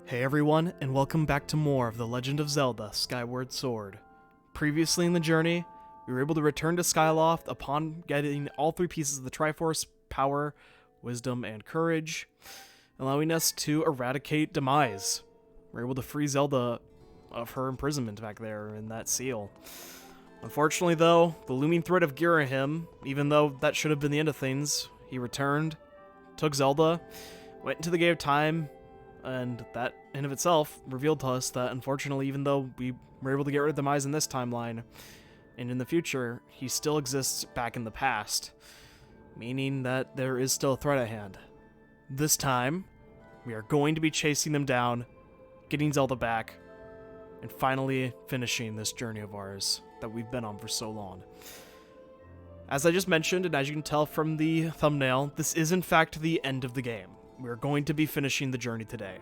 Hey everyone, and welcome back to more of the Legend of Zelda Skyward Sword. Previously in the journey, we were able to return to Skyloft upon getting all three pieces of the Triforce: Power, Wisdom, and Courage, allowing us to eradicate Demise. We were able to free Zelda of her imprisonment back there in that seal. Unfortunately though, the looming threat of Girahim, even though that should have been the end of things, he returned, took Zelda, went into the Gate of Time, and that in of itself revealed to us that unfortunately, even though we were able to get rid of Demise in this timeline, and in the future, he still exists back in the past, meaning that there is still a threat at hand. This time, we are going to be chasing them down, getting Zelda back, and finally finishing this journey of ours that we've been on for so long. As I just mentioned, and as you can tell from the thumbnail, this is in fact the end of the game. We're going to be finishing the journey today.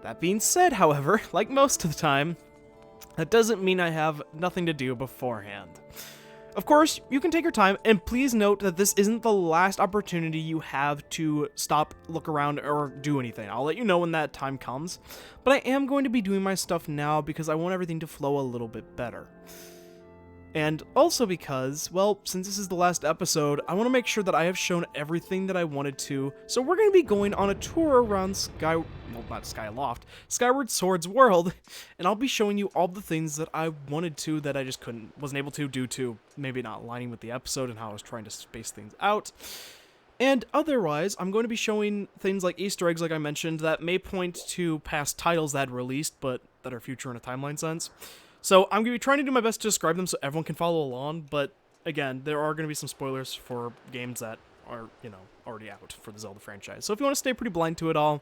That being said, however, like most of the time, that doesn't mean I have nothing to do beforehand. Of course, you can take your time, and please note that this isn't the last opportunity you have to stop, look around, or do anything. I'll let you know when that time comes, but I am going to be doing my stuff now because I want everything to flow a little bit better. And also because, well, since this is the last episode, I want to make sure that I have shown everything that I wanted to. So we're going to be going on a tour around Skyward Sword's world, and I'll be showing you all the things that I wanted to that I just wasn't able to due to maybe not aligning with the episode and how I was trying to space things out. And otherwise, I'm going to be showing things like Easter eggs, like I mentioned, that may point to past titles that had released, but that are future in a timeline sense. So I'm going to be trying to do my best to describe them so everyone can follow along, but again, there are going to be some spoilers for games that are, already out for the Zelda franchise. So if you want to stay pretty blind to it all,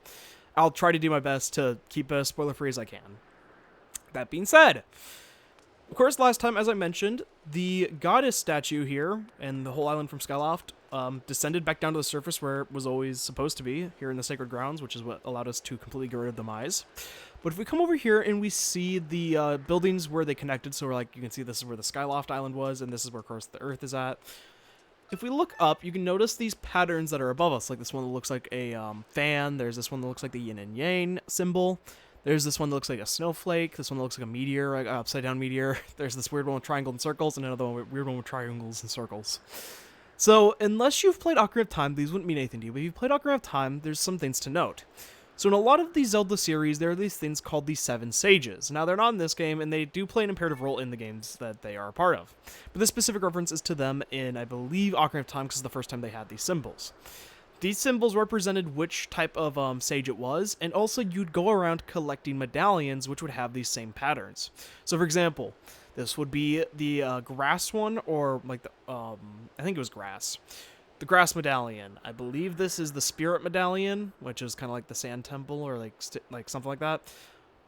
I'll try to do my best to keep it as spoiler-free as I can. That being said, of course, last time, as I mentioned, the goddess statue here and the whole island from Skyloft descended back down to the surface where it was always supposed to be, here in the Sacred Grounds, which is what allowed us to completely get rid of Demise. But if we come over here and we see the buildings where they connected, so we're like, you can see this is where the Skyloft Island was, and this is where, of course, the Earth is at. If we look up, you can notice these patterns that are above us, like this one that looks like a fan, there's this one that looks like the yin and yang symbol, there's this one that looks like a snowflake, this one that looks like a meteor, like an upside-down meteor, there's this weird one with triangles and circles, and another one, weird one with triangles and circles. So, unless you've played Ocarina of Time, these wouldn't mean anything to you, but if you've played Ocarina of Time, there's some things to note. So in a lot of the Zelda series, there are these things called the Seven Sages. Now, they're not in this game, and they do play an imperative role in the games that they are a part of. But this specific reference is to them in, I believe, Ocarina of Time, because it's the first time they had these symbols. These symbols represented which type of sage it was, and also you'd go around collecting medallions, which would have these same patterns. So, for example, this would be the grass one, or like the, I think it was grass. The grass medallion. I believe this is the spirit medallion, which is kind of like the sand temple, or like something like that.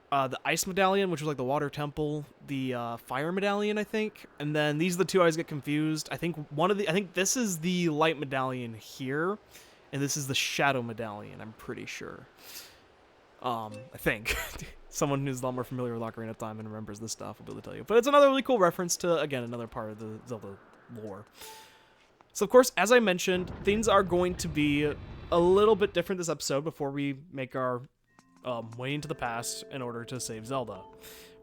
The ice medallion, which was like the water temple. The fire medallion, I think. And then these are the two I always get confused. I think this is the light medallion here, and this is the shadow medallion. I'm pretty sure. I think. Someone who's a lot more familiar with Ocarina of Time and remembers this stuff will be able to tell you. But it's another really cool reference to, again, another part of the Zelda lore. So, of course, as I mentioned, things are going to be a little bit different this episode before we make our way into the past in order to save Zelda.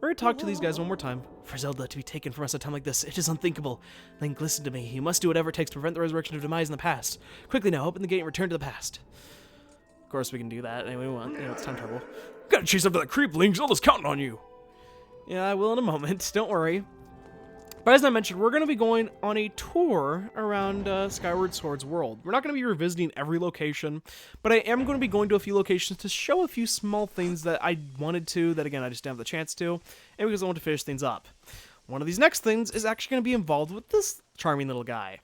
We're going to talk to these guys one more time. For Zelda to be taken from us at a time like this, it is unthinkable. Link, listen to me. You must do whatever it takes to prevent the resurrection of Demise in the past. Quickly now, open the gate and return to the past. Of course, we can do that any way we want. It's time travel. Gotta chase after that creep, Link. Zelda's counting on you. Yeah, I will in a moment. Don't worry. But as I mentioned, we're going to be going on a tour around Skyward Sword's world. We're not going to be revisiting every location, but I am going to be going to a few locations to show a few small things that I wanted to, that again, I just didn't have the chance to, and because I want to finish things up. One of these next things is actually going to be involved with this charming little guy.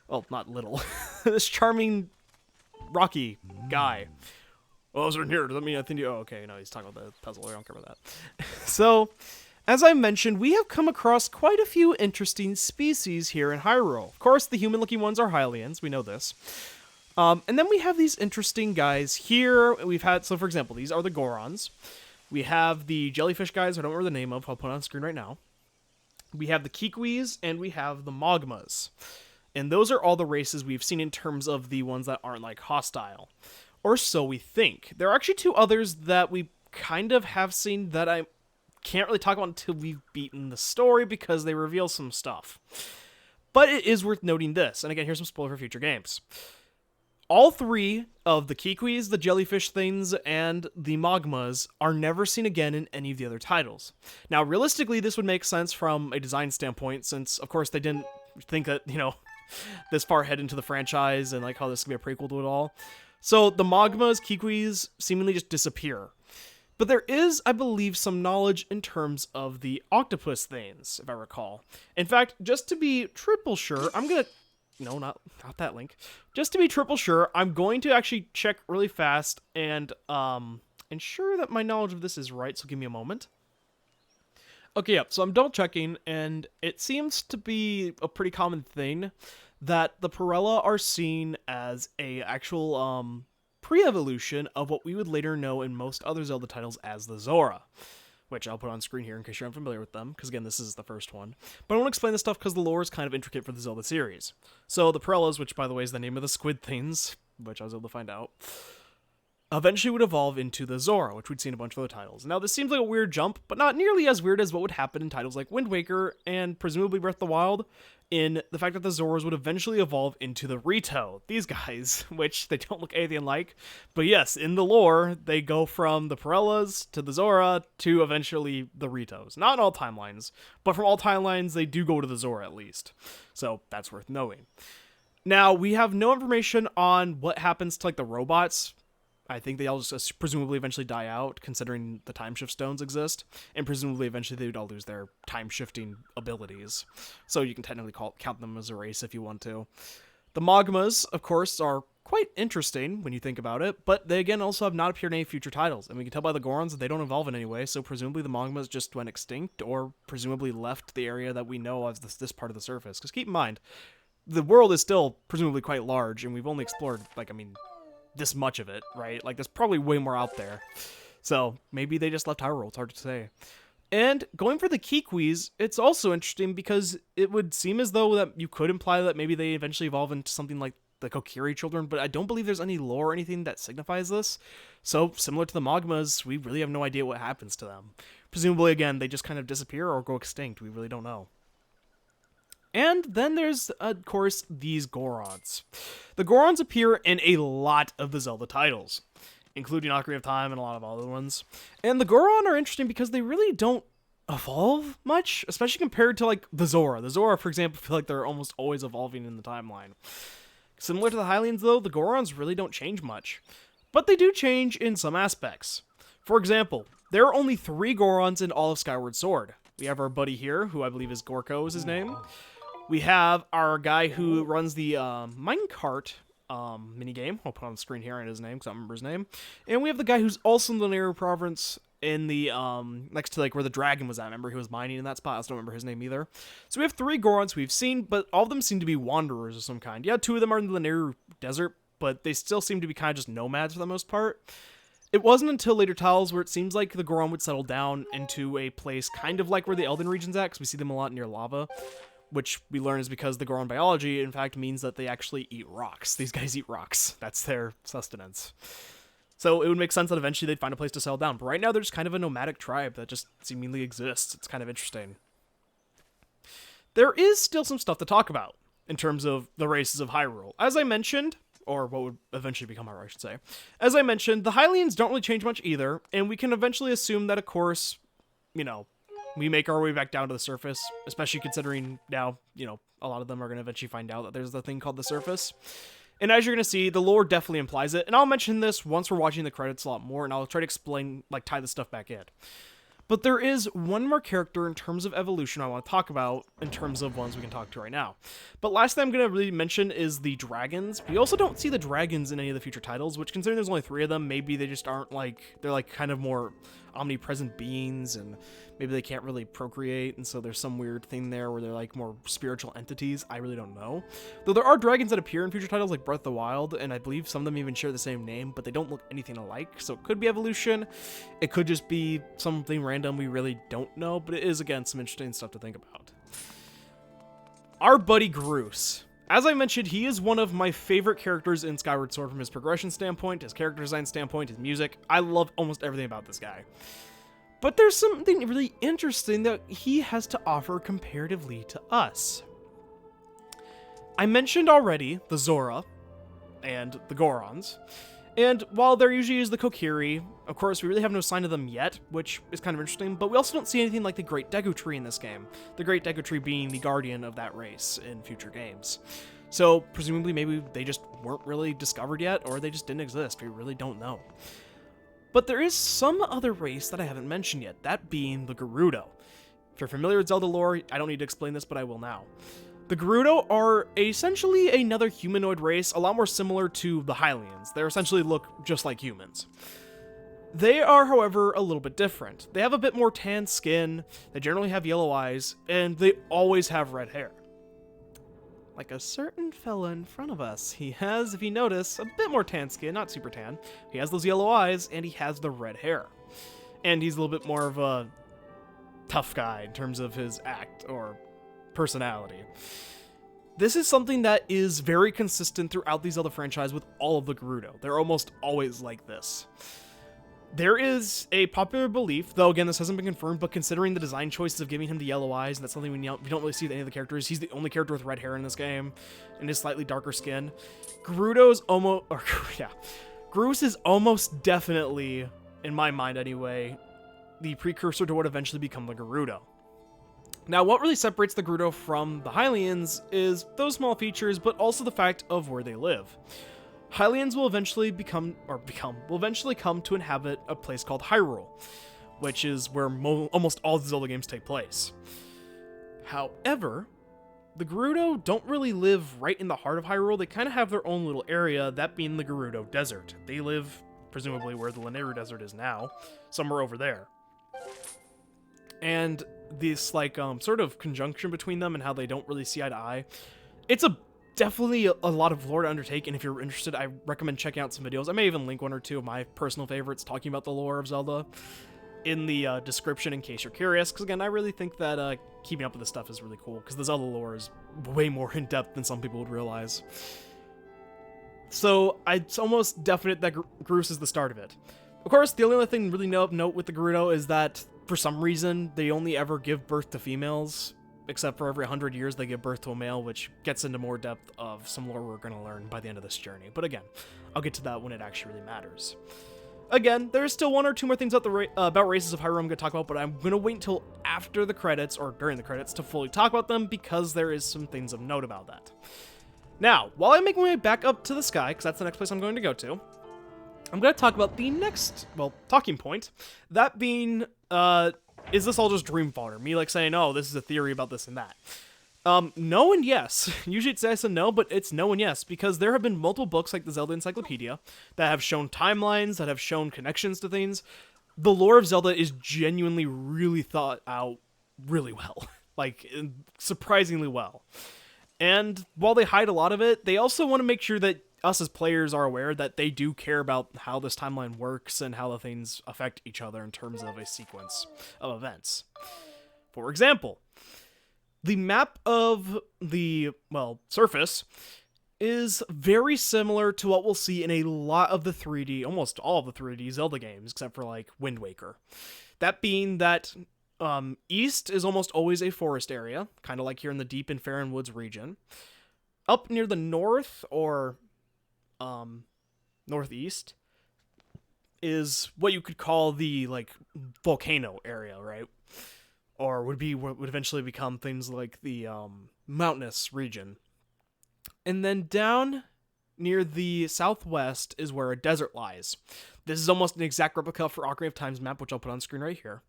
Well, not little. This charming, rocky guy. Well, I was in here. Does that mean I think you... Oh, okay. No, he's talking about the puzzle. I don't care about that. So... as I mentioned, we have come across quite a few interesting species here in Hyrule. Of course, the human-looking ones are Hylians, we know this. And then we have these interesting guys here. We've had, so for example, these are the Gorons. We have the jellyfish guys, I don't remember the name of, I'll put it on screen right now. We have the Kikwis, and we have the Mogmas. And those are all the races we've seen in terms of the ones that aren't, like, hostile. Or so we think. There are actually two others that we kind of have seen that I can't really talk about until we've beaten the story because they reveal some stuff. But it is worth noting this, and again, here's some spoiler for future games. All three of the Kikwis, the jellyfish things, and the Magmas are never seen again in any of the other titles. Now, realistically, this would make sense from a design standpoint, since, of course, they didn't think that, this far ahead into the franchise and, like, how this could be a prequel to it all. So, the Magmas, Kikwis, seemingly just disappear. But there is, I believe, some knowledge in terms of the octopus things, if I recall. In fact, just to be triple sure, I'm going to... No, not that link. Just to be triple sure, I'm going to actually check really fast and ensure that my knowledge of this is right, so give me a moment. Okay, yeah, so I'm double checking, and it seems to be a pretty common thing that the Pirella are seen as a actual pre-evolution of what we would later know in most other Zelda titles as the Zora, which I'll put on screen here in case you're unfamiliar with them, because again, this is the first one. But I want to explain this stuff because the lore is kind of intricate for the Zelda series. So the Pirellas, which by the way is the name of the squid things, which I was able to find out, eventually would evolve into the Zora, which we'd seen in a bunch of other titles. Now, this seems like a weird jump, but not nearly as weird as what would happen in titles like Wind Waker and presumably Breath of the Wild, in the fact that the Zoras would eventually evolve into the Rito. These guys, which they don't look anything like, but yes, in the lore, they go from the Pirellas to the Zora to eventually the Ritos. Not in all timelines, but from all timelines, they do go to the Zora at least. So that's worth knowing. Now, we have no information on what happens to like the robots. I think they all just presumably eventually die out, considering the time shift stones exist, and presumably eventually they would all lose their time shifting abilities. So you can technically count them as a race if you want to. The Magmas, of course, are quite interesting when you think about it, but they again also have not appeared in any future titles, and we can tell by the Gorons that they don't evolve in any way, so presumably the Magmas just went extinct, or presumably left the area that we know as this part of the surface. Because keep in mind, the world is still presumably quite large, and we've only explored, this much of it, right? Like, there's probably way more out there. So, maybe they just left Hyrule, it's hard to say. And going for the Kikwis, it's also interesting because it would seem as though that you could imply that maybe they eventually evolve into something like the Kokiri children, but I don't believe there's any lore or anything that signifies this. So, similar to the Magmas, we really have no idea what happens to them. Presumably, again, they just kind of disappear or go extinct, we really don't know. And then there's, of course, these Gorons. The Gorons appear in a lot of the Zelda titles, including Ocarina of Time and a lot of other ones. And the Goron are interesting because they really don't evolve much, especially compared to, like, the Zora. The Zora, for example, feel like they're almost always evolving in the timeline. Similar to the Hylians, though, the Gorons really don't change much. But they do change in some aspects. For example, there are only 3 Gorons in all of Skyward Sword. We have our buddy here, who I believe is Gorko is his name. We have our guy who runs the minecart minigame. I'll put on the screen here and his name because I don't remember his name. And we have the guy who's also in the Nehru province in the, next to, like, where the dragon was at. Remember, he was mining in that spot. I just don't remember his name either. So we have 3 Gorons we've seen, but all of them seem to be wanderers of some kind. Yeah, 2 of them are in the Nehru desert, but they still seem to be kind of just nomads for the most part. It wasn't until later titles where it seems like the Goron would settle down into a place kind of like where the Elden region's at, because we see them a lot near lava, which we learn is because the Goron biology, in fact, means that they actually eat rocks. These guys eat rocks. That's their sustenance. So it would make sense that eventually they'd find a place to settle down. But right now, they're just kind of a nomadic tribe that just seemingly exists. It's kind of interesting. There is still some stuff to talk about in terms of the races of Hyrule. As I mentioned, or what would eventually become Hyrule, I should say. As I mentioned, the Hylians don't really change much either, and we can eventually assume that, of course, we make our way back down to the surface, especially considering now, a lot of them are going to eventually find out that there's the thing called the surface. And as you're going to see, the lore definitely implies it. And I'll mention this once we're watching the credits a lot more, and I'll try to explain, tie this stuff back in. But there is one more character in terms of evolution I want to talk about in terms of ones we can talk to right now. But last thing I'm going to really mention is the dragons. We also don't see the dragons in any of the future titles, which considering there's only 3 of them, maybe they just aren't they're kind of more omnipresent beings, and maybe they can't really procreate, and so there's some weird thing there where they're more spiritual entities. I really don't know. Though there are dragons that appear in future titles like Breath of the Wild, and I believe some of them even share the same name, but they don't look anything alike, so it could be evolution. It could just be something random we really don't know, but it is, again, some interesting stuff to think about. Our buddy Groose. As I mentioned, he is one of my favorite characters in Skyward Sword from his progression standpoint, his character design standpoint, his music. I love almost everything about this guy. But there's something really interesting that he has to offer comparatively to us. I mentioned already the Zora and the Gorons. And while there usually is the Kokiri, of course, we really have no sign of them yet, which is kind of interesting, but we also don't see anything like the Great Deku Tree in this game. The Great Deku Tree being the guardian of that race in future games. So, presumably, maybe they just weren't really discovered yet, or they just didn't exist. We really don't know. But there is some other race that I haven't mentioned yet, that being the Gerudo. If you're familiar with Zelda lore, I don't need to explain this, but I will now. The Gerudo are essentially another humanoid race, a lot more similar to the Hylians. They essentially look just like humans. They are, however, a little bit different. They have a bit more tan skin, they generally have yellow eyes, and they always have red hair. Like a certain fella in front of us. He has, if you notice, a bit more tan skin, not super tan. He has those yellow eyes, and he has the red hair. And he's a little bit more of a tough guy in terms of his act, or personality. This is something that is very consistent throughout these other franchises with all of the Gerudo. They're almost always like this. There is a popular belief, though again this hasn't been confirmed, but considering the design choices of giving him the yellow eyes, and that's something we don't really see with any of the characters. He's the only character with red hair in this game, and his slightly darker skin. Gerudo's almost, Gerudo is almost definitely, in my mind anyway, the precursor to what eventually become the Gerudo. Now, what really separates the Gerudo from the Hylians is those small features, but also the fact of where they live. Hylians will eventually come to inhabit a place called Hyrule, which is where almost all the Zelda games take place. However, the Gerudo don't really live right in the heart of Hyrule. They kind of have their own little area, that being the Gerudo Desert. They live, presumably, where the Lanayru Desert is now, somewhere over there. And this sort of conjunction between them and how they don't really see eye to eye, it's definitely a lot of lore to undertake, and if you're interested, I recommend checking out some videos. I may even link one or two of my personal favorites talking about the lore of Zelda in the description in case you're curious, because again, I really think that keeping up with this stuff is really cool, because the Zelda lore is way more in-depth than some people would realize. So it's almost definite that Gerudo is the start of it. Of course, the only other thing really note with the Gerudo is that for some reason, they only ever give birth to females, except for every 100 years they give birth to a male, which gets into more depth of some lore we're going to learn by the end of this journey. But again, I'll get to that when it actually really matters. Again, there's still one or two more things about races of Hyrule I'm going to talk about, but I'm going to wait until after the credits, or during the credits, to fully talk about them, because there is some things of note about that. Now, while I make my way back up to the sky, because that's the next place I'm going to go to, I'm going to talk about the next, talking point, that being, is this all just dream fodder? Me, saying, oh, this is a theory about this and that. No and yes. Usually it's yes and no, but it's no and yes, because there have been multiple books like the Zelda Encyclopedia that have shown timelines, that have shown connections to things. The lore of Zelda is genuinely really thought out really well. Surprisingly well. And while they hide a lot of it, they also want to make sure that us as players are aware that they do care about how this timeline works and how the things affect each other in terms of a sequence of events. For example, the map of the, surface is very similar to what we'll see in a lot of the 3D, almost all of the 3D Zelda games, except for Wind Waker. That being that east is almost always a forest area, kind of like here in the Deep and Faron Woods region. Up near the north, or northeast, is what you could call the volcano area, right? Or would eventually become things like the mountainous region. And then down near the southwest is where a desert lies. This is almost an exact replica for Ocarina of Time's map, which I'll put on screen right here.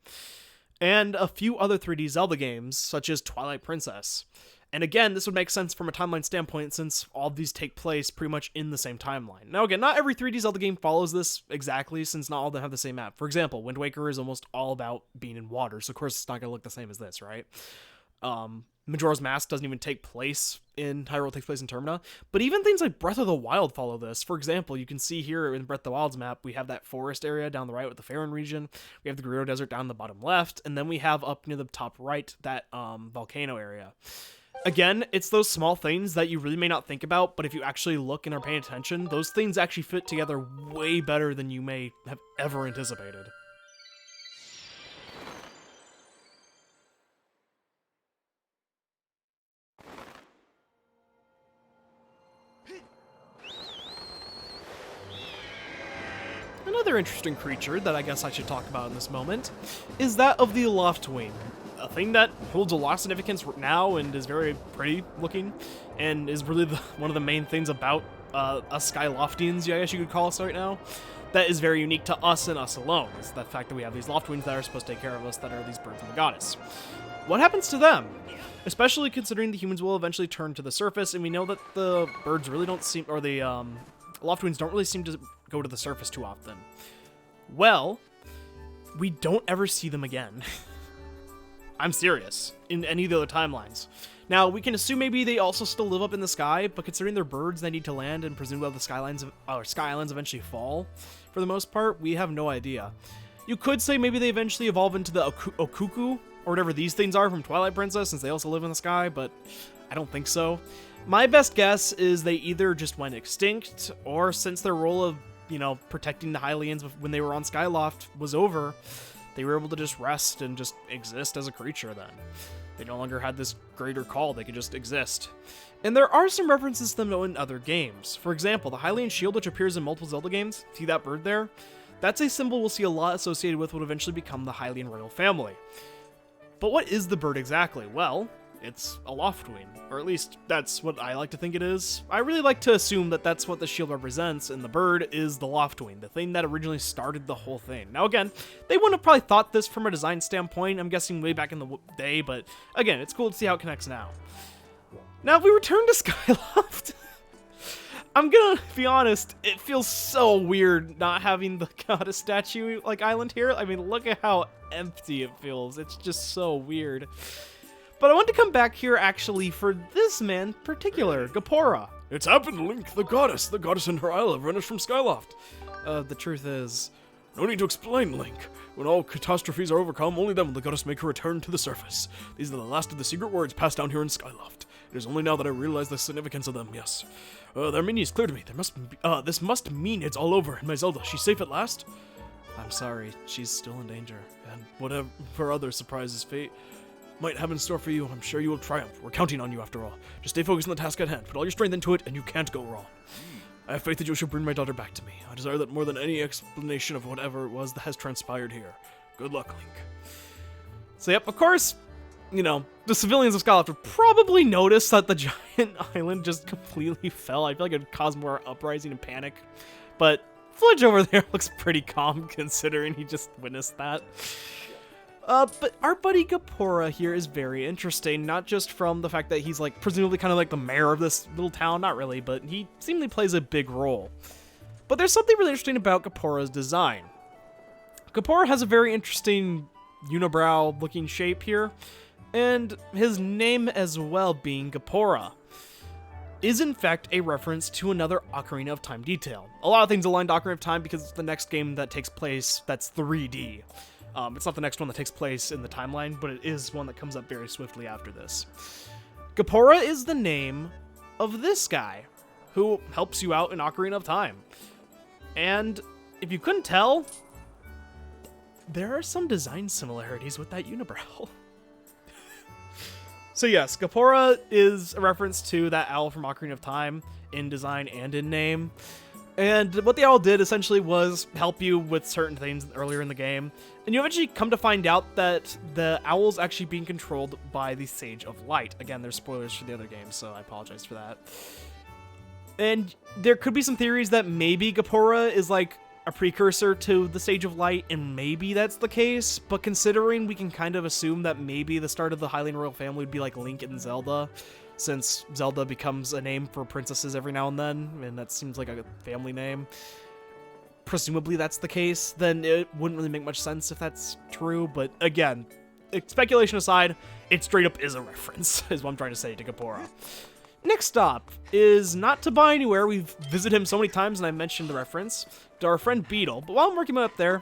And a few other 3D Zelda games, such as Twilight Princess. And again, this would make sense from a timeline standpoint, since all of these take place pretty much in the same timeline. Now again, not every 3D Zelda game follows this exactly, since not all of them have the same map. For example, Wind Waker is almost all about being in water, so of course it's not going to look the same as this, right? Majora's Mask doesn't even take place in Hyrule, it takes place in Termina. But even things like Breath of the Wild follow this. For example, you can see here in Breath of the Wild's map, we have that forest area down the right with the Faron region. We have the Gerudo Desert down the bottom left. And then we have up near the top right, that volcano area. Again, it's those small things that you really may not think about, but if you actually look and are paying attention, those things actually fit together way better than you may have ever anticipated. Another interesting creature that I guess I should talk about in this moment is that of the Loftwing, a thing that holds a lot of significance now and is very pretty looking, and is really one of the main things about us Skyloftians, I guess you could call us right now, that is very unique to us and us alone, is the fact that we have these Loftwings that are supposed to take care of us, that are these birds of the goddess. What happens to them? Especially considering the humans will eventually turn to the surface, and we know that the birds really don't seem, or the Loftwings don't really seem to go to the surface too often. Well, we don't ever see them again. I'm serious, in any of the other timelines. Now, we can assume maybe they also still live up in the sky, but considering they're birds, they need to land and presumably the sky islands eventually fall, for the most part, we have no idea. You could say maybe they eventually evolve into the Okuku, or whatever these things are from Twilight Princess, since they also live in the sky, but I don't think so. My best guess is they either just went extinct, or since their role of, protecting the Hylians when they were on Skyloft was over, they were able to just rest and just exist as a creature then. They no longer had this greater call, they could just exist. And there are some references to them in other games. For example, the Hylian shield, which appears in multiple Zelda games, see that bird there? That's a symbol we'll see a lot associated with what will eventually become the Hylian royal family. But what is the bird exactly? Well, it's a Loftwing, or at least that's what I like to think it is. I really like to assume that that's what the shield represents, and the bird is the Loftwing, the thing that originally started the whole thing. Now again, they wouldn't have probably thought this from a design standpoint, I'm guessing way back in the day, but again, it's cool to see how it connects now. Now if we return to Skyloft, I'm gonna be honest, it feels so weird not having the goddess statue island here. I mean, look at how empty it feels, it's just so weird. But I want to come back here, actually, for this man in particular, Gapora. It's happened, Link, the goddess and her isle have vanished from Skyloft. The truth is... No need to explain, Link. When all catastrophes are overcome, only then will the goddess make her return to the surface. These are the last of the secret words passed down here in Skyloft. It is only now that I realize the significance of them, yes. Their meaning is clear to me. This must mean it's all over, and my Zelda, she's safe at last? I'm sorry, she's still in danger. And whatever other surprises fate might have in store for you, I'm sure you will triumph. We're counting on you after all. Just stay focused on the task at hand. Put all your strength into it, and you can't go wrong. I have faith that you shall bring my daughter back to me. I desire that more than any explanation of whatever it was that has transpired here. Good luck, Link. So yep, of course, the civilians of Skyloft would probably notice that the giant island just completely fell. I feel like it would cause more uprising and panic. But Fudge over there looks pretty calm considering he just witnessed that. But our buddy Gapora here is very interesting, not just from the fact that he's presumably kind of like the mayor of this little town, not really, but he seemingly plays a big role. But there's something really interesting about Gapora's design. Gapora has a very interesting unibrow looking shape here, and his name as well, being Gapora, is in fact a reference to another Ocarina of Time detail. A lot of things align to Ocarina of Time because it's the next game that takes place that's 3D. It's not the next one that takes place in the timeline, but it is one that comes up very swiftly after this. Gapora is the name of this guy, who helps you out in Ocarina of Time. And if you couldn't tell, there are some design similarities with that unibrow. So yes, Gapora is a reference to that owl from Ocarina of Time in design and in name. And what the owl did essentially was help you with certain things earlier in the game. And you eventually come to find out that the owl's actually being controlled by the Sage of Light. Again, there's spoilers for the other games, so I apologize for that. And there could be some theories that maybe Gapora is a precursor to the Sage of Light, and maybe that's the case. But considering we can kind of assume that maybe the start of the Hylian royal family would be like Link and Zelda, since Zelda becomes a name for princesses every now and then, and that seems like a family name. Presumably that's the case, then it wouldn't really make much sense if that's true, but again, speculation aside, it straight up is a reference, is what I'm trying to say to Gapora. Next stop is not to buy anywhere. We've visited him so many times and I mentioned the reference to our friend Beetle, but while I'm working up there,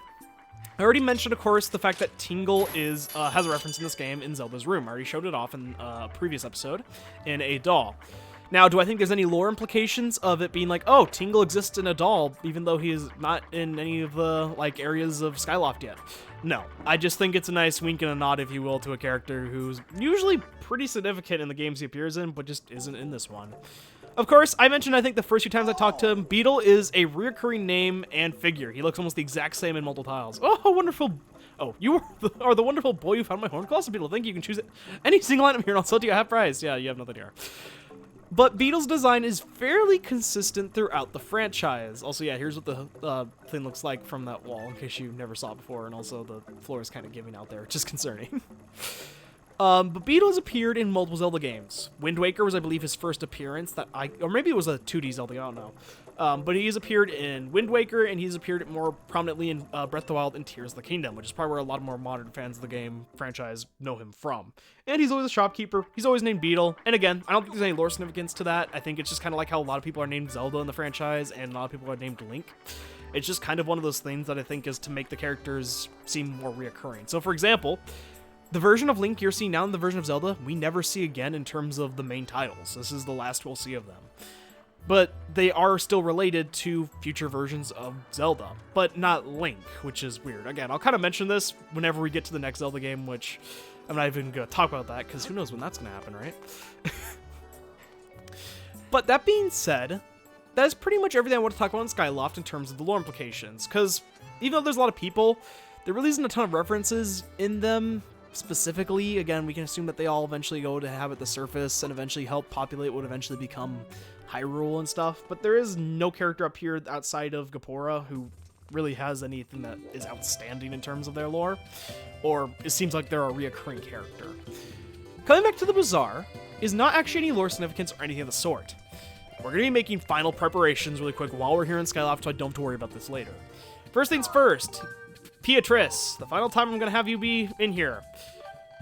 I already mentioned, of course, the fact that Tingle has a reference in this game in Zelda's room. I already showed it off in a previous episode in a doll. Now, do I think there's any lore implications of it being like, oh, Tingle exists in a doll, even though he is not in any of the like areas of Skyloft yet? No, I just think it's a nice wink and a nod, if you will, to a character who's usually pretty significant in the games he appears in, but just isn't in this one. Of course, I mentioned, I think the first few times I talked to him, Beetle is a reoccurring name and figure. He looks almost the exact same in multiple tiles. Oh, wonderful. Oh, you are the wonderful boy who found my horn claws. Beetle, thank you. You can choose any single item here and I'll sell to you at half price. Yeah, you have nothing here. But Beetle's design is fairly consistent throughout the franchise. Also, yeah, here's what the thing looks like from that wall, in case you never saw it before. And also, the floor is kind of giving out there, which is concerning. But Beetle has appeared in multiple Zelda games. Wind Waker was, I believe, his first appearance or maybe it was a 2D Zelda, I don't know. But he's appeared in Wind Waker, and he's appeared more prominently in Breath of the Wild and Tears of the Kingdom, which is probably where a lot more modern fans of the game franchise know him from. And he's always a shopkeeper. He's always named Beetle. And again, I don't think there's any lore significance to that. I think it's just kind of like how a lot of people are named Zelda in the franchise, and a lot of people are named Link. It's just kind of one of those things that I think is to make the characters seem more reoccurring. So, for example, the version of Link you're seeing now in the version of Zelda, we never see again in terms of the main titles. This is the last we'll see of them. But they are still related to future versions of Zelda, but not Link, which is weird. Again, I'll kind of mention this whenever we get to the next Zelda game, which I'm not even going to talk about that, because who knows when that's going to happen, right? But that being said, that is pretty much everything I want to talk about in Skyloft in terms of the lore implications, because even though there's a lot of people, there really isn't a ton of references in them. Specifically, again, we can assume that they all eventually go to inhabit the surface and eventually help populate what would eventually become Hyrule and stuff, but there is no character up here outside of Gapora who really has anything that is outstanding in terms of their lore, or it seems like they're a reoccurring character. Coming back to the Bazaar is not actually any lore significance or anything of the sort. We're going to be making final preparations really quick while we're here in Skyloft, so I don't have to worry about this later. First things first, Beatrice, the final time I'm going to have you be in here.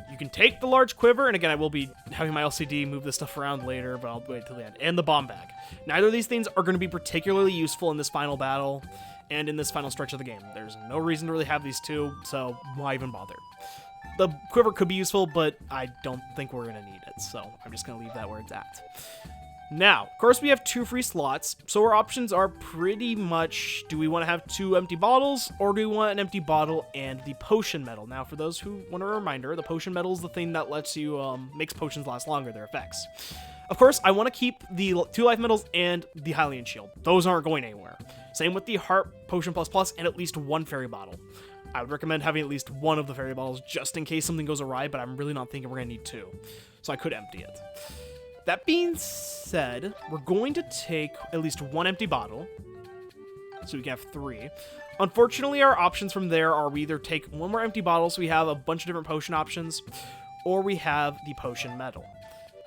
You can take the large quiver, and again, I will be having my LCD move this stuff around later, but I'll wait till the end, and the bomb bag. Neither of these things are going to be particularly useful in this final battle and in this final stretch of the game. There's no reason to really have these two, so why even bother? The quiver could be useful, but I don't think we're going to need it, so I'm just going to leave that where it's at. Now, of course, we have 2 free slots, so our options are pretty much, do we want to have 2 empty bottles, or do we want an empty bottle and the potion medal? Now, for those who want a reminder, the potion medal is the thing that lets you, makes potions last longer, their effects. Of course, I want to keep the 2 life medals and the Hylian shield. Those aren't going anywhere. Same with the heart potion plus and at least 1 fairy bottle. I would recommend having at least 1 of the fairy bottles just in case something goes awry, but I'm really not thinking we're going to need 2. So I could empty it. That being said, we're going to take at least 1 empty bottle, so we can have 3. Unfortunately, our options from there are we either take 1 more empty bottle, so we have a bunch of different potion options, or we have the potion medal.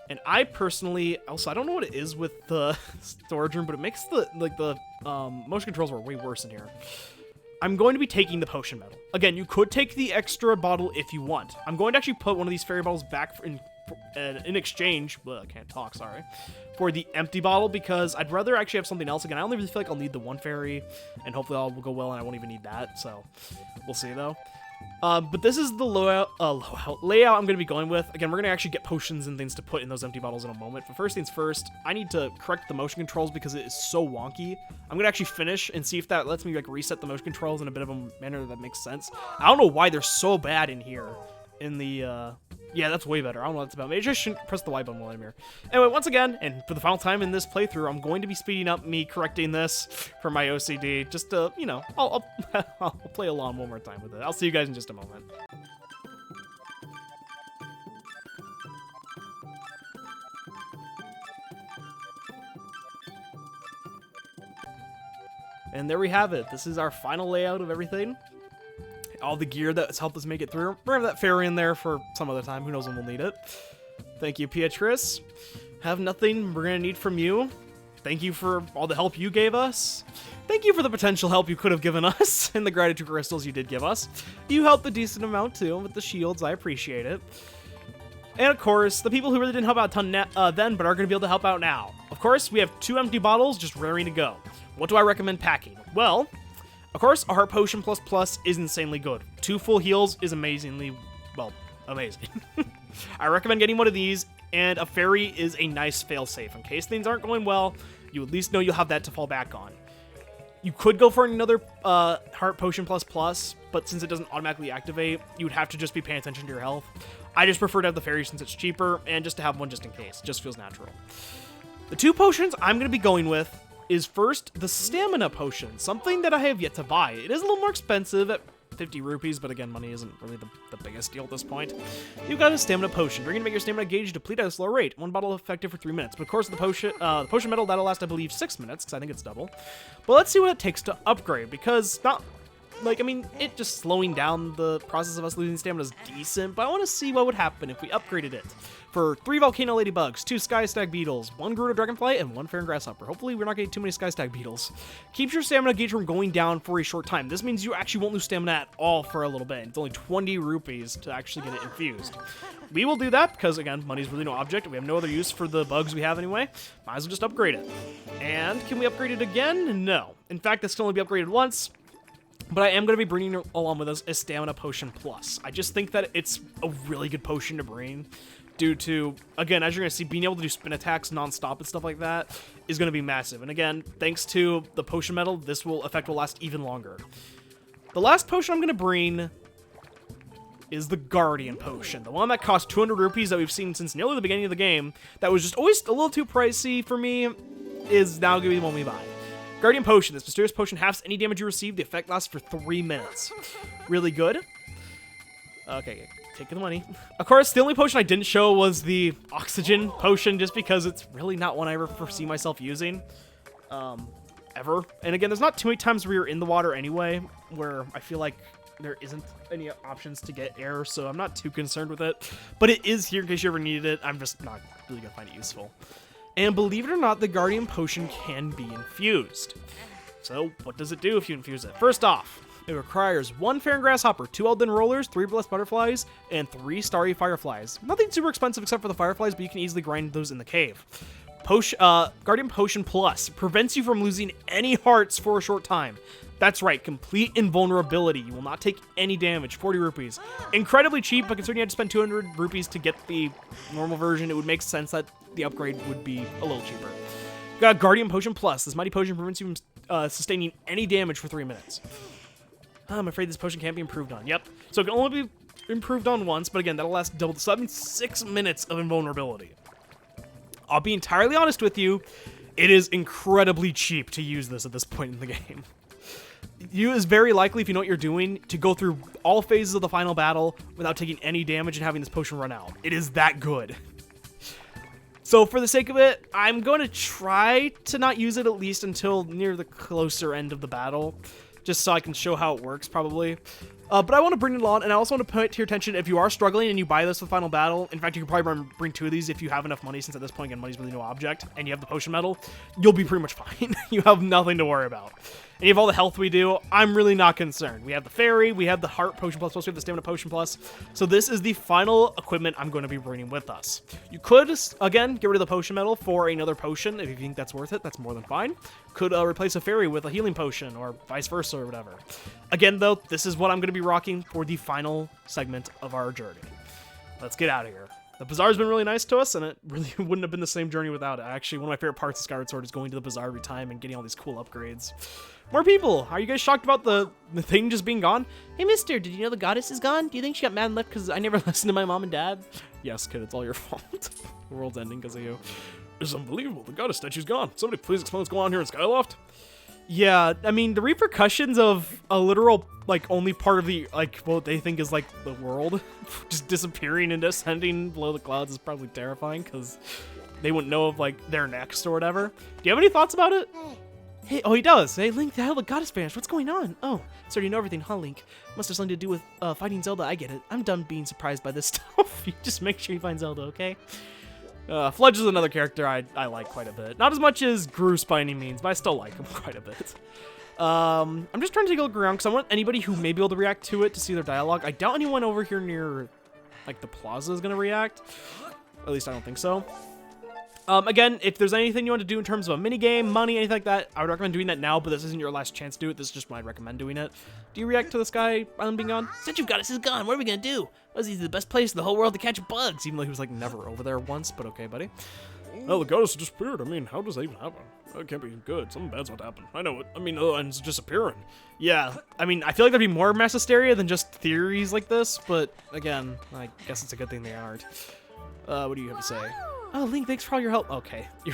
And I personally, also, I don't know what it is with the storage room, but it makes the motion controls were way worse in here. I'm going to be taking the potion medal. Again, you could take the extra bottle if you want. I'm going to actually put one of these fairy bottles back in exchange, well, I can't talk, sorry, for the empty bottle, because I'd rather actually have something else. Again, I only really feel like I'll need the 1 fairy, and hopefully all will go well and I won't even need that, so we'll see though. But this is the layout I'm going to be going with. Again, we're going to actually get potions and things to put in those empty bottles in a moment, but first things first, I need to correct the motion controls because it is so wonky. I'm going to actually finish and see if that lets me like reset the motion controls in a bit of a manner that makes sense. I don't know why they're so bad in here. In the, yeah, that's way better. I don't know what that's about. Maybe I shouldn't press the Y button while I'm here. Anyway, once again, and for the final time in this playthrough, I'm going to be speeding up me correcting this for my OCD, just to, you know, I'll play along one more time with it. I'll see you guys in just a moment. And there we have it. This is our final layout of everything. All the gear that's helped us make it through. We're gonna have that fairy in there for some other time. Who knows when we'll need it. Thank you, Beatrice. Have nothing we're gonna need from you. Thank you for all the help you gave us. Thank you for the potential help you could have given us and the gratitude crystals you did give us. You helped a decent amount too with the shields. I appreciate it. And of course, the people who really didn't help out a ton then, but are going to be able to help out now. Of course, we have 2 empty bottles just raring to go. What do I recommend packing? Well, Of course, a heart potion plus is insanely good. 2 full heals is amazing. I recommend getting one of these, and a fairy is a nice failsafe. In case things aren't going well, you at least know you'll have that to fall back on. You could go for another heart potion plus, but since it doesn't automatically activate, you would have to just be paying attention to your health. I just prefer to have the fairy since it's cheaper, and just to have one just in case. It just feels natural. The 2 potions I'm going to be going with is first the stamina potion, something that I have yet to buy. It is a little more expensive at 50 rupees, but again, money isn't really the biggest deal at this point. You've got a stamina potion. You're going to make your stamina gauge deplete at a slow rate. 1 bottle effective for 3 minutes. But of course, the potion medal, that'll last, I believe, 6 minutes, because I think it's double. But let's see what it takes to upgrade, because it just slowing down the process of us losing stamina is decent, but I want to see what would happen if we upgraded it. For 3 volcano ladybugs, 2 sky stag beetles, 1 Gerudo dragonfly, and 1 fairy grasshopper. Hopefully we're not getting too many sky stag beetles. Keeps your stamina gauge from going down for a short time. This means you actually won't lose stamina at all for a little bit. It's only 20 rupees to actually get it infused. We will do that because, again, money's really no object. We have no other use for the bugs we have anyway. Might as well just upgrade it. And can we upgrade it again? No. In fact, this can only be upgraded once. But I am going to be bringing along with us a Stamina Potion Plus. I just think that it's a really good potion to bring due to, again, as you're going to see, being able to do spin attacks non-stop and stuff like that is going to be massive. And again, thanks to the potion medal, this effect will last even longer. The last potion I'm going to bring is the Guardian Potion. The one that cost 200 rupees that we've seen since nearly the beginning of the game that was just always a little too pricey for me is now going to be the one we buy. Guardian Potion. This mysterious potion halves any damage you receive. The effect lasts for 3 minutes. Really good. Okay, taking the money. Of course, the only potion I didn't show was the Oxygen Potion, just because it's really not one I ever foresee myself using. Ever. And again, there's not too many times where you're in the water anyway, where I feel like there isn't any options to get air, so I'm not too concerned with it. But it is here in case you ever needed it. I'm just not really going to find it useful. And believe it or not, the Guardian Potion can be infused. So, what does it do if you infuse it? First off, it requires 1 Fairy Grasshopper, 2 Elden Rollers, 3 Blessed Butterflies, and 3 Starry Fireflies. Nothing super expensive except for the Fireflies, but you can easily grind those in the cave. Guardian Potion Plus prevents you from losing any hearts for a short time. That's right, complete invulnerability. You will not take any damage. 40 rupees. Incredibly cheap, but considering you had to spend 200 rupees to get the normal version, it would make sense that the upgrade would be a little cheaper. Got Guardian Potion Plus. This mighty potion prevents you from sustaining any damage for 3 minutes. I'm afraid this potion can't be improved on. Yep. So it can only be improved on once, but again, that'll last double. So that means 6 minutes of invulnerability. I'll be entirely honest with you, it is incredibly cheap to use this at this point in the game. You is very likely, if you know what you're doing, to go through all phases of the final battle without taking any damage and having this potion run out. It is that good. So for the sake of it, I'm going to try to not use it at least until near the closer end of the battle, just so I can show how it works, probably. But I want to bring it on, and I also want to put to your attention, if you are struggling and you buy this for the final battle, in fact, you can probably bring 2 of these if you have enough money, since at this point, again, money's really no object, and you have the potion medal, you'll be pretty much fine. You have nothing to worry about. And you have all the health we do, I'm really not concerned. We have the fairy, we have the heart potion plus, we have the stamina potion plus, so this is the final equipment I'm going to be bringing with us. You could, again, get rid of the potion medal for another potion, if you think that's worth it, that's more than fine. Could replace a fairy with a healing potion, or vice versa, or whatever. Again, though, this is what I'm going to be rocking for the final segment of our journey. Let's get out of here. The bazaar's been really nice to us, and it really wouldn't have been the same journey without it. Actually, one of my favorite parts of Skyward Sword is going to the bazaar every time and getting all these cool upgrades. More people! Are you guys shocked about the thing just being gone? Hey, mister, did you know the goddess is gone? Do you think she got mad and left because I never listened to my mom and dad? Yes, kid, it's all your fault. The world's ending because of you. It's unbelievable. The goddess statue's gone. Somebody please explain what's going on here in Skyloft. Yeah, I mean, the repercussions of a literal, only part of the, what they think is, the world just disappearing and descending below the clouds is probably terrifying, because they wouldn't know if, they're next or whatever. Do you have any thoughts about it? Hey, oh, he does. Hey, Link, the hell, the goddess vanished. What's going on? Oh, so you know everything, huh, Link? Must have something to do with fighting Zelda. I get it. I'm done being surprised by this stuff. You just make sure you find Zelda, okay? Fludge is another character I like quite a bit. Not as much as Groose by any means, but I still like him quite a bit. I'm just trying to take a look around because I want anybody who may be able to react to it to see their dialogue. I doubt anyone over here near, the plaza is going to react. At least I don't think so. Again, if there's anything you want to do in terms of a mini game, money, anything like that, I would recommend doing that now, but this isn't your last chance to do it. This is just when I'd recommend doing it. Do you react to this guy island being gone? Since you've got us, is gone. What are we gonna do? Was he the best place in the whole world to catch bugs? Even though he was like never over there once, but okay, buddy. Oh, the goddess disappeared. I mean, how does that even happen? That can't be good. Something bad's about to happen. I know it. I mean, and it's disappearing. Yeah, I mean, I feel like there'd be more mass hysteria than just theories like this, but again, I guess it's a good thing they aren't. What do you have to say? Oh, Link, thanks for all your help. Okay. Do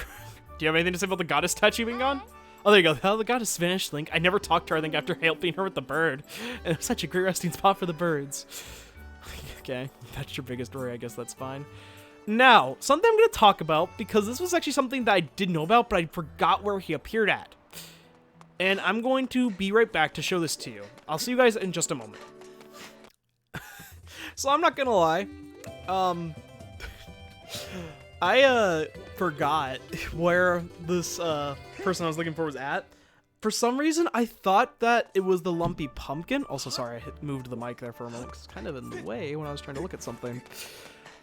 you have anything to say about the goddess statue being gone? Oh, there you go. Oh, the goddess vanished, Link. I never talked to her, I think, after helping her with the bird. And it was such a great resting spot for the birds. Okay, that's your biggest worry. I guess that's fine. Now, something I'm going to talk about, because this was actually something that I did know about, but I forgot where he appeared at. And I'm going to be right back to show this to you. I'll see you guys in just a moment. So I'm not going to lie. I forgot where this person I was looking for was at. For some reason, I thought that it was the lumpy pumpkin. Also, sorry, I moved the mic there for a moment. It's kind of in the way when I was trying to look at something.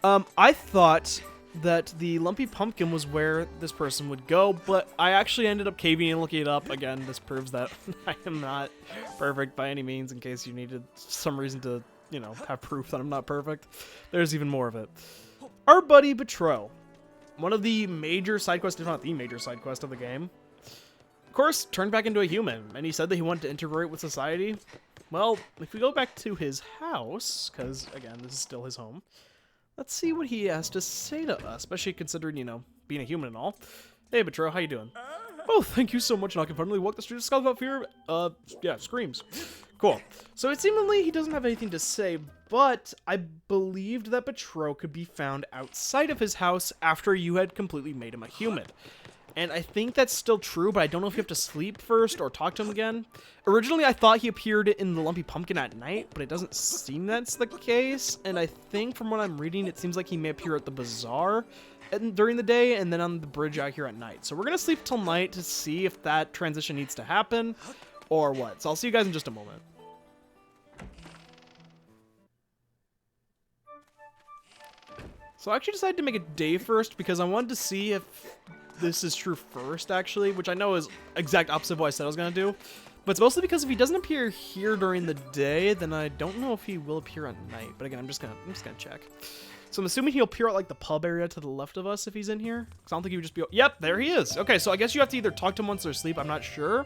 I thought that the lumpy pumpkin was where this person would go, but I actually ended up caving and looking it up. Again, this proves that I am not perfect by any means, in case you needed some reason to, you know, have proof that I'm not perfect. There's even more of it. Our buddy Betro. One of the major side quests, if not the major side quest of the game, of course, turned back into a human, and he said that he wanted to integrate with society. Well, if we go back to his house, because, again, this is still his home, let's see what he has to say to us, especially considering, you know, being a human and all. Hey, Betro, how you doing? Oh, thank you so much, and I can finally walk the street of Skulls without fear. Yeah, screams. Cool. So it seemingly he doesn't have anything to say, but I believed that Betro could be found outside of his house after you had completely made him a human. And I think that's still true, but I don't know if you have to sleep first or talk to him again. Originally, I thought he appeared in the Lumpy Pumpkin at night, but it doesn't seem that's the case. And I think from what I'm reading, it seems like he may appear at the bazaar during the day and then on the bridge out here at night. So we're going to sleep till night to see if that transition needs to happen or what. So I'll see you guys in just a moment. So I actually decided to make a day first because I wanted to see if this is true first, actually, which I know is exact opposite of what I said I was going to do. But it's mostly because if he doesn't appear here during the day, then I don't know if he will appear at night. But again, I'm just gonna check. So I'm assuming he'll appear at like the pub area to the left of us if he's in here. Because I don't think he would just be... Yep, there he is. Okay, so I guess you have to either talk to him once they're asleep. I'm not sure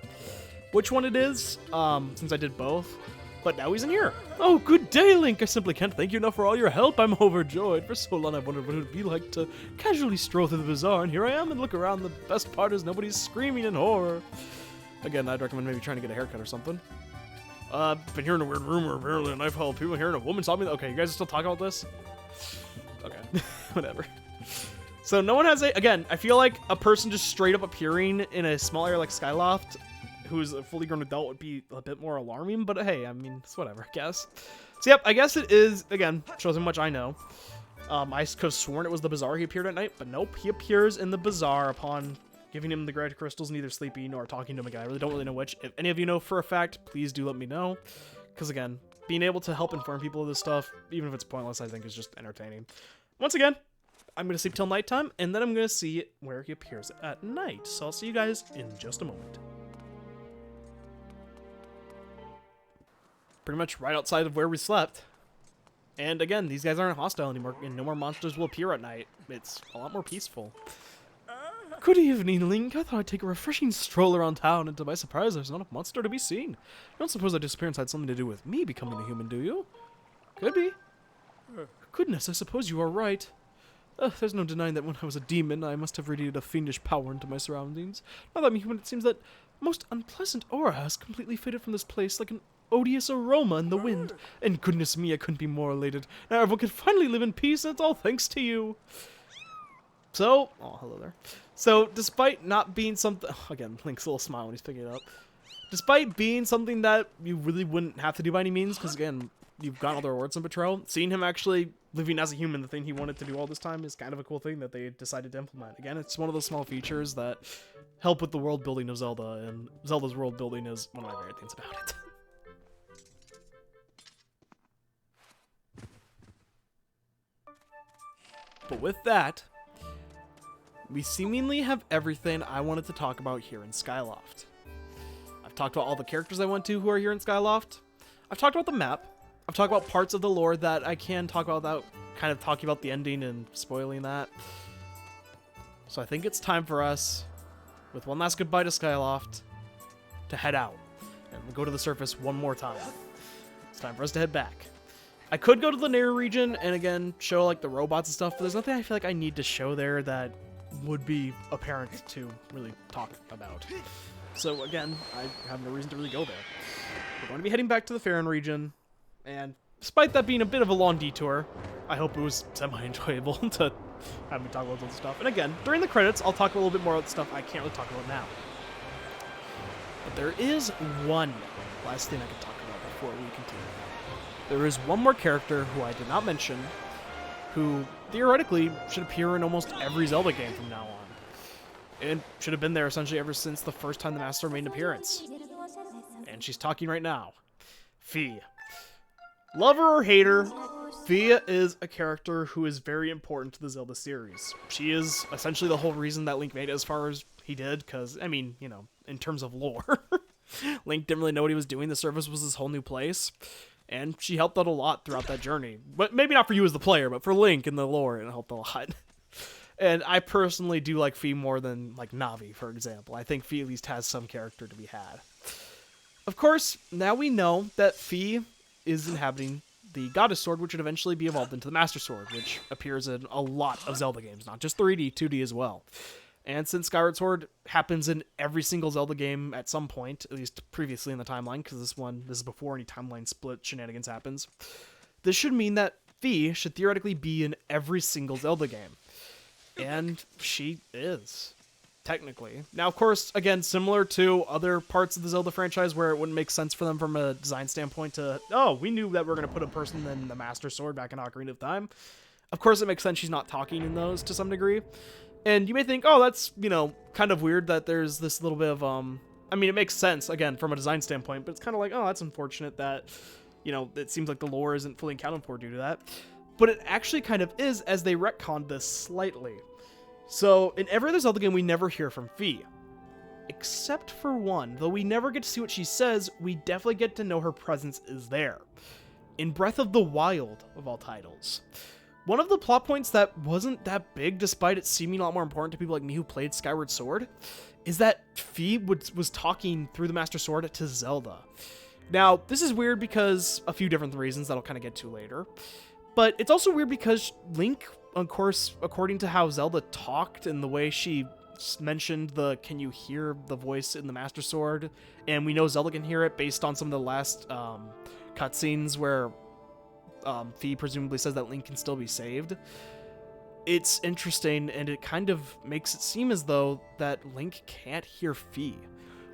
which one it is, since I did both. But now he's in here. Oh, good day, Link. I simply can't thank you enough for all your help. I'm overjoyed. For so long, I've wondered what it would be like to casually stroll through the bazaar, and here I am and look around. The best part is nobody's screaming in horror. Again, I'd recommend maybe trying to get a haircut or something. Been hearing a weird rumor. Apparently, a knife followed people hearing a woman saw me. Okay, you guys are still talking about this? Okay, whatever. So no one has a... Again, I feel like a person just straight up appearing in a small area like Skyloft who's a fully grown adult would be a bit more alarming, but hey, I mean, it's whatever, I guess. So yep, I guess it is, again, shows how much I know. I could have sworn it was the bazaar he appeared at night, but nope, he appears in the bazaar upon giving him the granite crystals and either sleeping or talking to him again. I really don't really know which. If any of you know for a fact, please do let me know. Because again, being able to help inform people of this stuff, even if it's pointless, I think is just entertaining. Once again, I'm going to sleep till nighttime, and then I'm going to see where he appears at night. So I'll see you guys in just a moment. Pretty much right outside of where we slept. And again, these guys aren't hostile anymore, and no more monsters will appear at night. It's a lot more peaceful. Good evening, Link. I thought I'd take a refreshing stroll around town, and to my surprise, there's not a monster to be seen. You don't suppose that disappearance had something to do with me becoming a human, do you? Could be. Goodness, I suppose you are right. There's no denying that when I was a demon, I must have radiated a fiendish power into my surroundings. Now that I'm human, it seems that most unpleasant aura has completely faded from this place like an odious aroma in the wind. And goodness me, I couldn't be more elated. Now everyone can finally live in peace, and it's all thanks to you. So, oh, hello there. So, despite not being something... Again, Link's little smile when he's picking it up. Despite being something that you really wouldn't have to do by any means, because again, you've gotten all the rewards in Betrayal, seeing him actually living as a human, the thing he wanted to do all this time, is kind of a cool thing that they decided to implement. Again, it's one of those small features that help with the world building of Zelda, and Zelda's world building is one of my favorite things about it. But with that, we seemingly have everything I wanted to talk about here in Skyloft. I've talked about all the characters I went to who are here in Skyloft. I've talked about the map. I've talked about parts of the lore that I can talk about without kind of talking about the ending and spoiling that. So I think it's time for us, with one last goodbye to Skyloft, to head out. And we'll go to the surface one more time. It's time for us to head back. I could go to the Nair region and again show like the robots and stuff, but there's nothing I feel like I need to show there that would be apparent to really talk about. So again, I have no reason to really go there. We're going to be heading back to the Farron region, and despite that being a bit of a long detour, I hope it was semi-enjoyable to have me talk about all this stuff. And again, during the credits, I'll talk a little bit more about the stuff I can't really talk about now. But there is one last thing I can talk about before we continue. There is one more character who I did not mention, who theoretically should appear in almost every Zelda game from now on. And should have been there essentially ever since the first time the Master made an appearance. And she's talking right now. Fi. Lover or hater, Fi is a character who is very important to the Zelda series. She is essentially the whole reason that Link made it as far as he did, because, I mean, you know, in terms of lore, Link didn't really know what he was doing. The surface was this whole new place, and she helped out a lot throughout that journey. But maybe not for you as the player, but for Link in the lore, it helped a lot. And I personally do like Fi more than, like, Navi, for example. I think Fi at least has some character to be had. Of course, now we know that Fi is inhabiting the Goddess Sword, which would eventually be evolved into the Master Sword, which appears in a lot of Zelda games, not just 3D, 2D as well. And since Skyward Sword happens in every single Zelda game at some point, at least previously in the timeline, because this is before any timeline split shenanigans happens, this should mean that Fi should theoretically be in every single Zelda game. And she is, technically. Now, of course, again, similar to other parts of the Zelda franchise where it wouldn't make sense for them from a design standpoint to, oh, we knew that we're going to put a person in the Master Sword back in Ocarina of Time. Of course, it makes sense she's not talking in those to some degree. And you may think, oh, that's, you know, kind of weird that there's this little bit of, I mean, it makes sense, again, from a design standpoint, but it's kind of like, oh, that's unfortunate that, you know, it seems like the lore isn't fully accounted for due to that. But it actually kind of is, as they retconned this slightly. So, in every other Zelda game, we never hear from Fi. Except for one. Though we never get to see what she says, we definitely get to know her presence is there. In Breath of the Wild, of all titles. One of the plot points that wasn't that big, despite it seeming a lot more important to people like me who played Skyward Sword, is that Fi was talking through the Master Sword to Zelda. Now, this is weird because a few different reasons that I'll kind of get to later. But it's also weird because Link, of course, according to how Zelda talked and the way she mentioned the can you hear the voice in the Master Sword, and we know Zelda can hear it based on some of the last cutscenes where Fi presumably says that Link can still be saved. It's interesting, and it kind of makes it seem as though that Link can't hear Fi,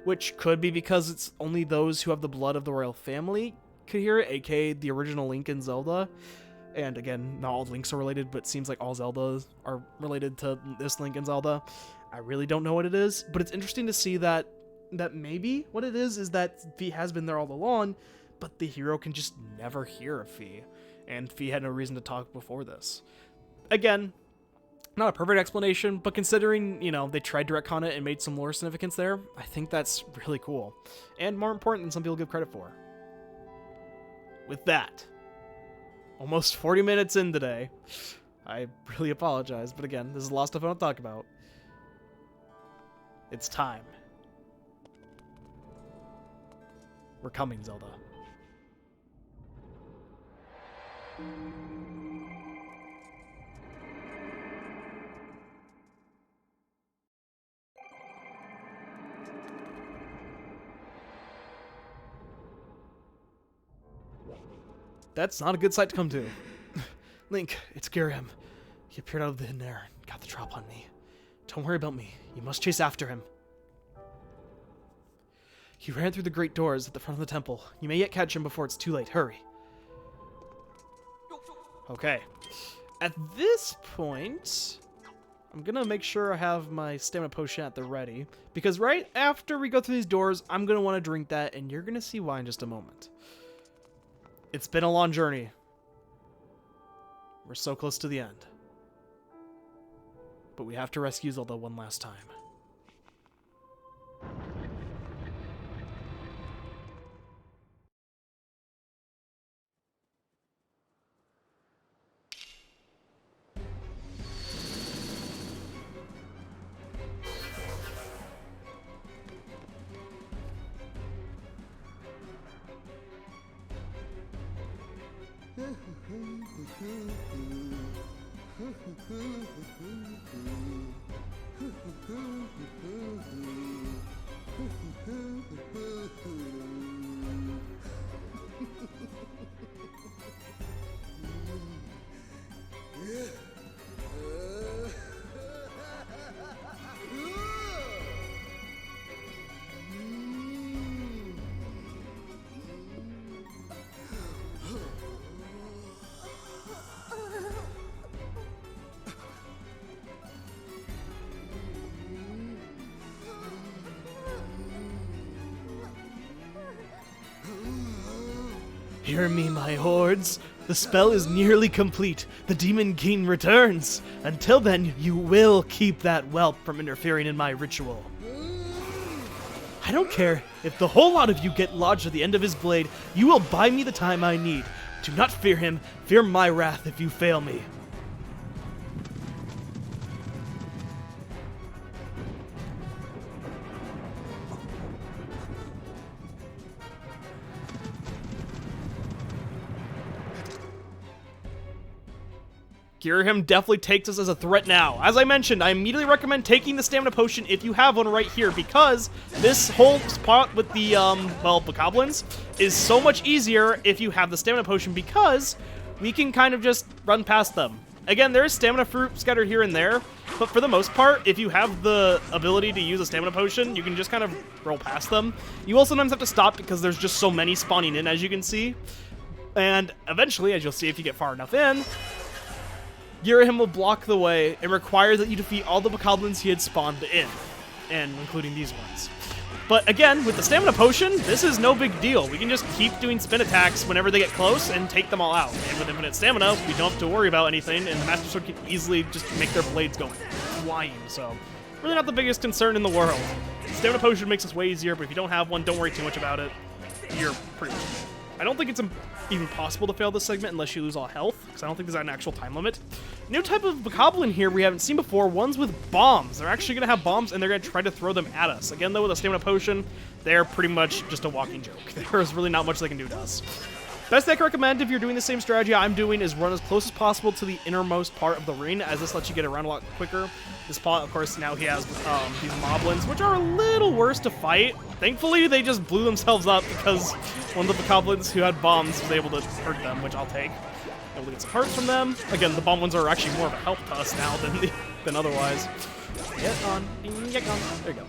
which could be because it's only those who have the blood of the royal family could hear it, aka the original Link and Zelda. And again, not all Links are related, but it seems like all Zeldas are related to this Link and Zelda. I really don't know what it is, but it's interesting to see that maybe what it is that Fi has been there all along, but the hero can just never hear Fi, and Fi had no reason to talk before this. Again, not a perfect explanation, but considering, you know, they tried to retcon it and made some lore significance there, I think that's really cool, and more important than some people give credit for. With that, almost 40 minutes in today. I really apologize, but again, this is a lot of stuff I don't talk about. It's time. We're coming, Zelda. That's not a good sight to come to. Link, it's Girahim. He appeared out of the hidden air and got the drop on me. Don't worry about me. You must chase after him. He ran through the great doors at the front of the temple. You may yet catch him before it's too late. Hurry. Okay. At this point, I'm gonna make sure I have my stamina potion at the ready, because right after we go through these doors, I'm gonna want to drink that, and you're gonna see why in just a moment. It's been a long journey. We're so close to the end. but we have to rescue Zelda one last time. Hear me, my hordes. The spell is nearly complete. The Demon King returns. Until then, you will keep that whelp from interfering in my ritual. I don't care. If the whole lot of you get lodged at the end of his blade, you will buy me the time I need. Do not fear him. Fear my wrath if you fail me. Girahim definitely takes us as a threat now. As I mentioned, I immediately recommend taking the stamina potion if you have one right here, because this whole spot with the, bokoblins is so much easier if you have the stamina potion, because we can kind of just run past them. Again, there is stamina fruit scattered here and there, but for the most part, if you have the ability to use a stamina potion, you can just kind of roll past them. You will sometimes have to stop because there's just so many spawning in, as you can see. And eventually, as you'll see if you get far enough in, Girahim will block the way and require that you defeat all the bokoblins he had spawned in, and including these ones. But again, with the stamina potion, this is no big deal. We can just keep doing spin attacks whenever they get close and take them all out. And with infinite stamina, we don't have to worry about anything, and the Master Sword can easily just make their blades go flying. So, really not the biggest concern in the world. Stamina potion makes this way easier, but if you don't have one, don't worry too much about it. You're pretty much... I don't think it's even possible to fail this segment unless you lose all health, because I don't think there's an actual time limit. New type of bokoblin here we haven't seen before, ones with bombs. They're actually going to have bombs, and they're going to try to throw them at us. Again, though, with a stamina potion, they're pretty much just a walking joke. There's really not much they can do to us. Best thing I can recommend if you're doing the same strategy I'm doing is run as close as possible to the innermost part of the ring, as this lets you get around a lot quicker. This spot, of course, now he has these moblins, which are a little worse to fight. Thankfully, they just blew themselves up because one of the bokoblins who had bombs was able to hurt them, which I'll take. Able to get some hearts from them. Again, the bomb ones are actually more of a help to us now than otherwise. Get on. Get on. There you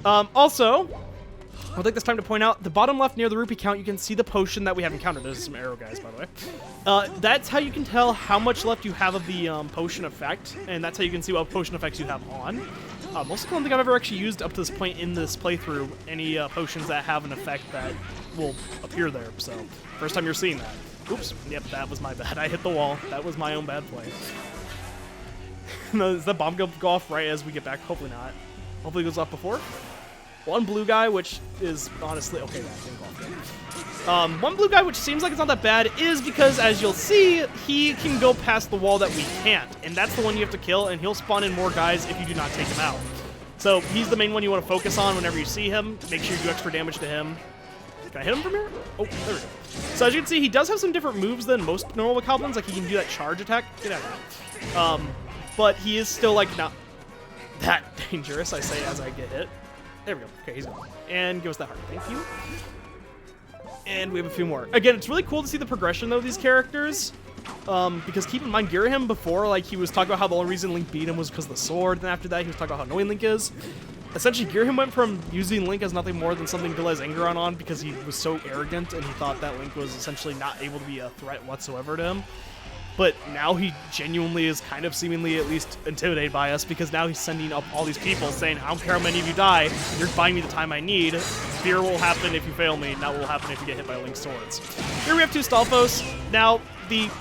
go. Also, I'd like this time to point out, the bottom left near the rupee count, you can see the potion that we have encountered. There's some arrow guys, by the way. That's how you can tell how much left you have of the potion effect, and that's how you can see what potion effects you have on. Most of the don't think I've ever actually used up to this point in this playthrough any potions that have an effect that will appear there, so first time you're seeing that. Oops, yep, that was my bad. I hit the wall. That was my own bad play. Does the bomb go off right as we get back? Hopefully not. Hopefully it goes off before. One blue guy, which is honestly... Okay, that didn't go off yet. One blue guy, which seems like it's not that bad, is because, as you'll see, he can go past the wall that we can't. And that's the one you have to kill, and he'll spawn in more guys if you do not take him out. So he's the main one you want to focus on whenever you see him. Make sure you do extra damage to him. Can I hit him from here? Oh, there we go. So as you can see, he does have some different moves than most normal goblins. Like, he can do that charge attack. Get out of here. But he is still, like, not that dangerous, I say, as I get hit. There we go. Okay, he's gone. And give us that heart. Thank you. And we have a few more. Again, it's really cool to see the progression, though, of these characters. Because keep in mind, Girahim before, like, he was talking about how the only reason Link beat him was because of the sword. And after that, he was talking about how annoying Link is. Essentially, Girahim went from using Link as nothing more than something to let his anger on because he was so arrogant and he thought that Link was essentially not able to be a threat whatsoever to him. but now he genuinely is kind of seemingly at least intimidated by us, because now he's sending up all these people saying, I don't care how many of you die, you're buying me the time I need. Fear will happen if you fail me, not what will happen if you get hit by Link's swords. Here we have 2 Stalfos. Now,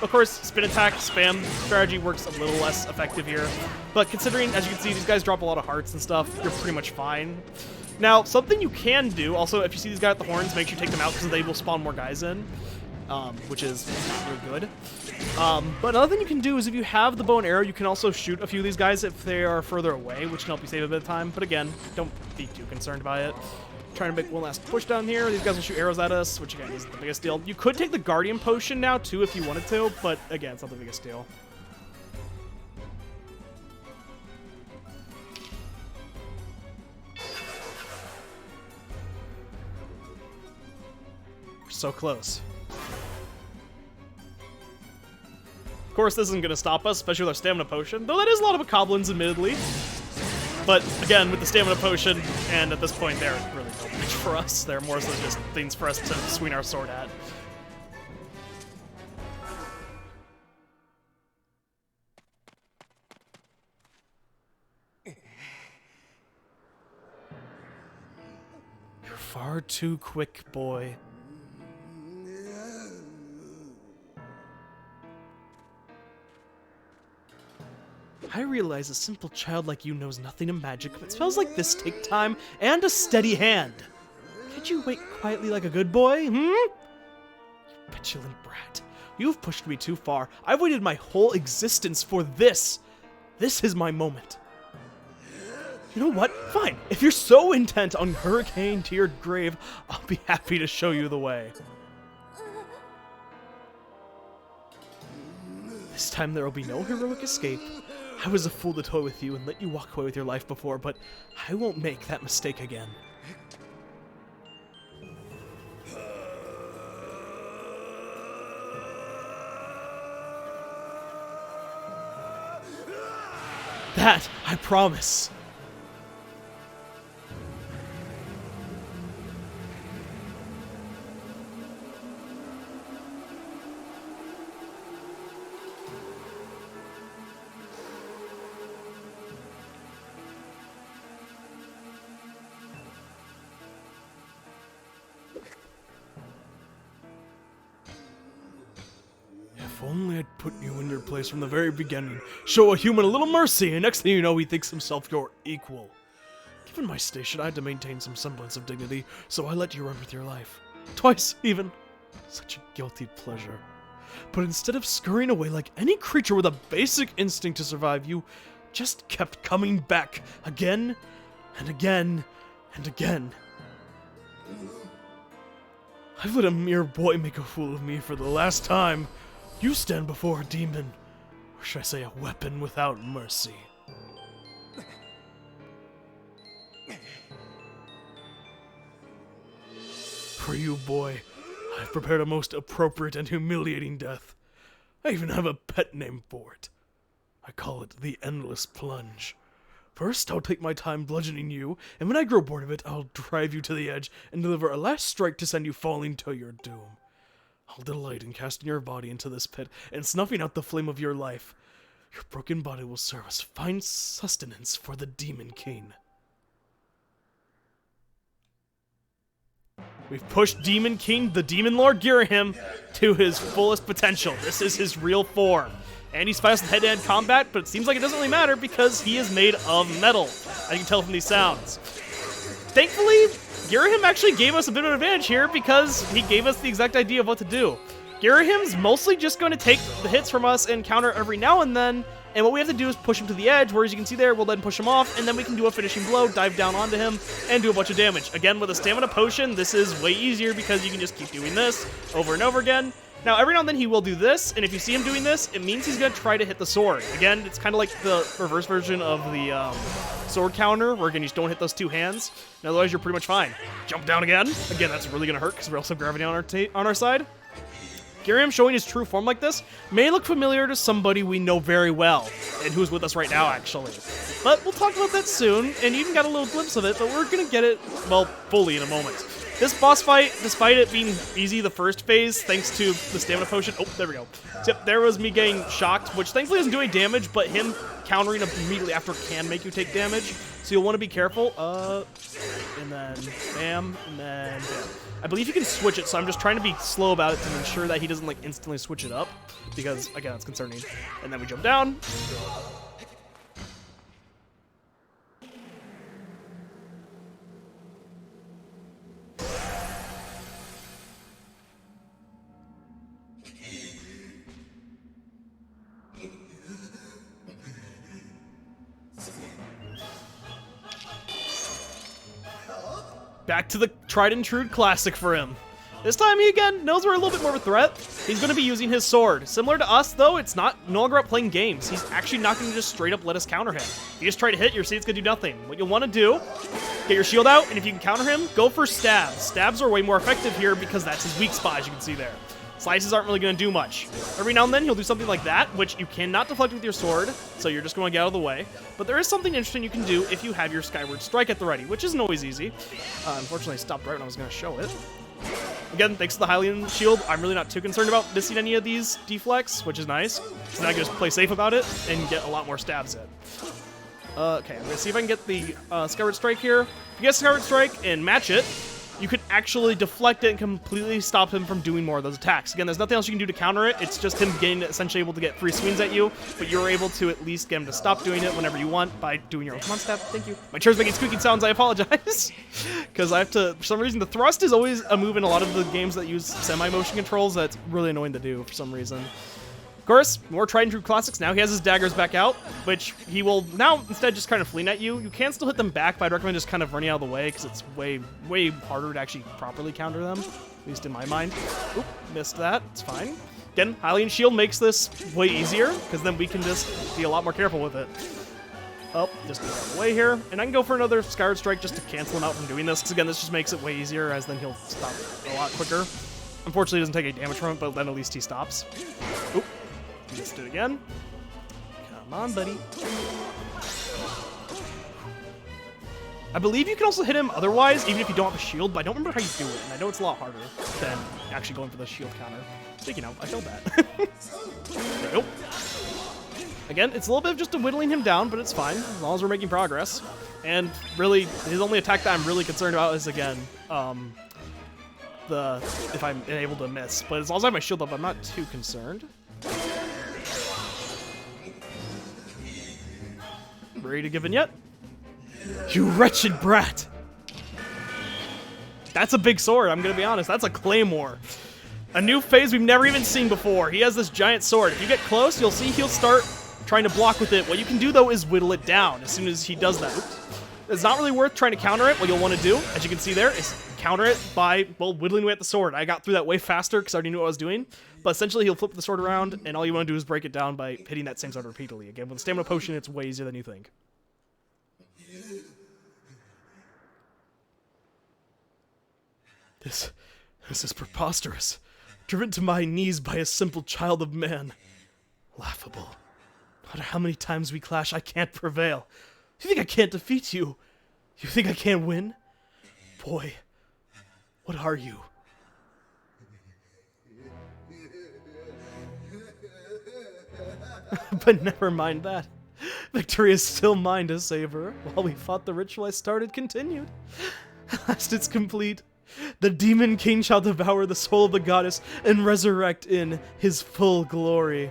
of course, spin attack, spam strategy works a little less effective here, but considering, as you can see, these guys drop a lot of hearts and stuff, you're pretty much fine. Now, something you can do, also, if you see these guys with the horns, make sure you take them out, because they will spawn more guys in, which is not really good. But another thing you can do is if you have the bow and arrow, you can also shoot a few of these guys if they are further away, which can help you save a bit of time. But again, don't be too concerned by it. Trying to make one last push down here. These guys will shoot arrows at us, which again isn't the biggest deal. You could take the Guardian Potion now, too, if you wanted to, but again, it's not the biggest deal. We're so close. Of course, this isn't going to stop us, especially with our Stamina Potion, though that is a lot of Bokoblins, admittedly. But again, with the Stamina Potion, and at this point, they're really no match for us. They're more so just things for us to swing our sword at. You're far too quick, boy. I realize a simple child like you knows nothing of magic, but spells like this take time and a steady hand. Can't you wait quietly like a good boy, You petulant brat. You've pushed me too far. I've waited my whole existence for this. This is my moment. You know what? Fine. If you're so intent on hurricane-tiered grave, I'll be happy to show you the way. This time there will be no heroic escape. I was a fool to toy with you and let you walk away with your life before, but I won't make that mistake again. That, I promise. If only I'd put you in your place from the very beginning. Show a human a little mercy, and next thing you know, he thinks himself your equal. Given my station, I had to maintain some semblance of dignity, so I let you run with your life. Twice, even. Such a guilty pleasure. But instead of scurrying away like any creature with a basic instinct to survive, you just kept coming back again and again and again. I've let a mere boy make a fool of me for the last time. You stand before a demon, or should I say a weapon without mercy. For you, boy, I've prepared a most appropriate and humiliating death. I even have a pet name for it. I call it the Endless Plunge. First, I'll take my time bludgeoning you, and when I grow bored of it, I'll drive you to the edge and deliver a last strike to send you falling to your doom. I'll delight in casting your body into this pit and snuffing out the flame of your life. Your broken body will serve as fine sustenance for the Demon King. We've pushed Demon King, the Demon Lord Girahim, to his fullest potential. This is his real form. And he's fast in head-to-head combat, but it seems like it doesn't really matter because he is made of metal. I can tell from these sounds. Thankfully, Girahim actually gave us a bit of an advantage here because he gave us the exact idea of what to do. Girahim's mostly just going to take the hits from us and counter every now and then, and what we have to do is push him to the edge, where as you can see there, we'll then push him off, and then we can do a finishing blow, dive down onto him, and do a bunch of damage. Again, with a Stamina Potion, this is way easier because you can just keep doing this over and over again. Now, every now and then he will do this, and if you see him doing this, it means he's going to try to hit the sword. Again, it's kind of like the reverse version of the sword counter, where again, you just don't hit those two hands, and otherwise you're pretty much fine. Jump down again. Again, that's really going to hurt because we also have gravity on our side. Girahim showing his true form like this may look familiar to somebody we know very well, and who's with us right now, actually. But we'll talk about that soon, and you even got a little glimpse of it, but we're going to get it, well, fully in a moment. This boss fight, despite it being easy the first phase, thanks to the stamina potion, oh, there we go. Yep, there was me getting shocked, which thankfully doesn't do any damage, but him countering immediately after can make you take damage, so you'll want to be careful. And then bam, and then bam. I believe you can switch it, so I'm just trying to be slow about it to ensure that he doesn't like instantly switch it up, because again, it's concerning. And then we jump down. Back to the tried and true classic for him. This time he again knows we're a little bit more of a threat. He's going to be using his sword. Similar to us though, it's no longer about playing games. He's actually not going to just straight up let us counter him. If you just try to hit, you'll see it's going to do nothing. What you'll want to do, get your shield out, and if you can counter him, go for stabs. Stabs are way more effective here because that's his weak spot, as you can see there. Slices aren't really going to do much. Every now and then he'll do something like that, which you cannot deflect with your sword, so you're just going to get out of the way. But there is something interesting you can do if you have your Skyward Strike at the ready, which isn't always easy. Unfortunately, I stopped right when I was going to show it. Again, thanks to the Hylian shield, I'm really not too concerned about missing any of these deflects, which is nice. So then I can just play safe about it and get a lot more stabs in. Okay, I'm going to see if I can get the Skyward Strike here. If you get Skyward Strike and match it, you can actually deflect it and completely stop him from doing more of those attacks. Again, there's nothing else you can do to counter it. It's just him getting essentially able to get free swings at you, but you're able to at least get him to stop doing it whenever you want by doing your own. Come on, stab. Thank you. My chair's making squeaking sounds. I apologize. Because I have to, for some reason, the thrust is always a move in a lot of the games that use semi-motion controls that's really annoying to do for some reason. Of course, more tried and true classics. Now he has his daggers back out, which he will now instead just kind of fleeing at you. You can still hit them back, but I'd recommend just kind of running out of the way because it's way, way harder to actually properly counter them, at least in my mind. Oop, missed that. It's fine. Again, Hylian Shield makes this way easier because then we can just be a lot more careful with it. Oh, just get out of the way here. And I can go for another Skyward Strike just to cancel him out from doing this because again, this just makes it way easier as then he'll stop a lot quicker. Unfortunately, he doesn't take any damage from it, but then at least he stops. Oop. Missed it again. Come on, buddy. I believe you can also hit him otherwise, even if you don't have a shield, but I don't remember how you do it, and I know it's a lot harder than actually going for the shield counter. Speaking of, I failed that. Nope. Again, it's a little bit of just whittling him down, but it's fine, as long as we're making progress. And really, his only attack that I'm really concerned about is, again, if I'm able to miss. But as long as I have my shield up, I'm not too concerned. Ready to give in yet? You wretched brat! That's a big sword, I'm gonna be honest. That's a claymore. A new phase we've never even seen before. He has this giant sword. If you get close, you'll see he'll start trying to block with it. What you can do, though, is whittle it down as soon as he does that. It's not really worth trying to counter it. What you'll want to do, as you can see there, is counter it by, well, whittling away at the sword. I got through that way faster because I already knew what I was doing. But essentially, he'll flip the sword around, and all you want to do is break it down by hitting that same sword repeatedly. Again, with the stamina potion, it's way easier than you think. This is preposterous. Driven to my knees by a simple child of man. Laughable. No matter how many times we clash, I can't prevail. You think I can't defeat you? You think I can't win? Boy, what are you? But never mind that. Victory is still mine to savor. While we fought, the ritual I started continued. At last it's complete. The demon king shall devour the soul of the goddess and resurrect in his full glory.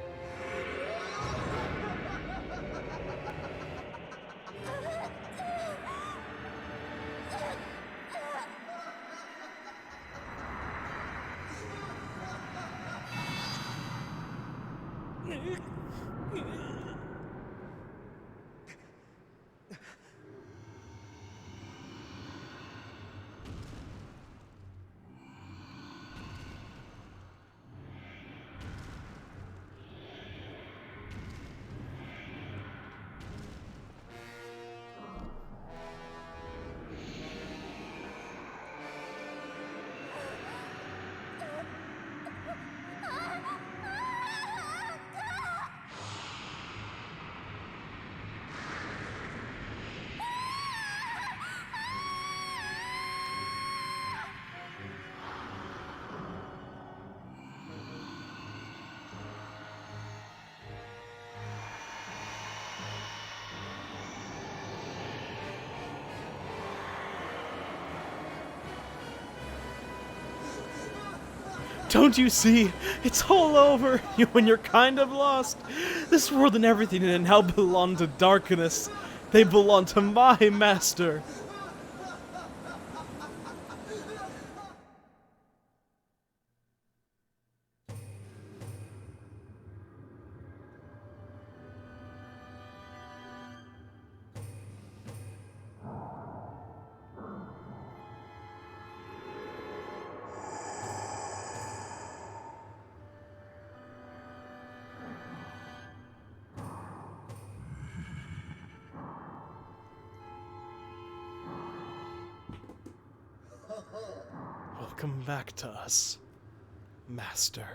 Don't you see? It's all over. You and you're kind of lost. This world and everything in it now belong to darkness. They belong to my master. Welcome back to us, Master.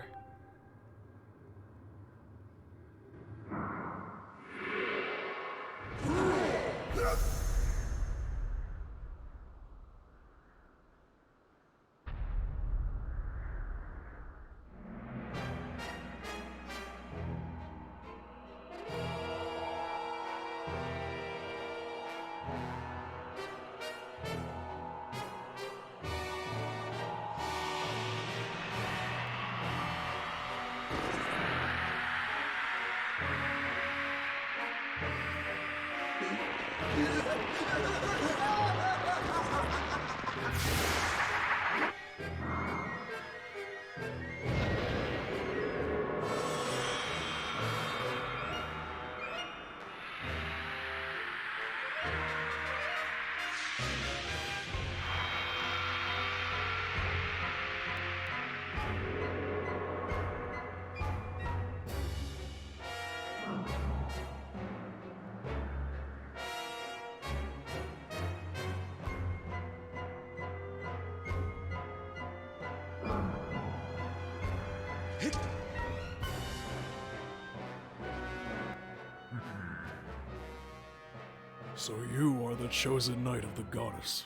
So you are the chosen knight of the goddess.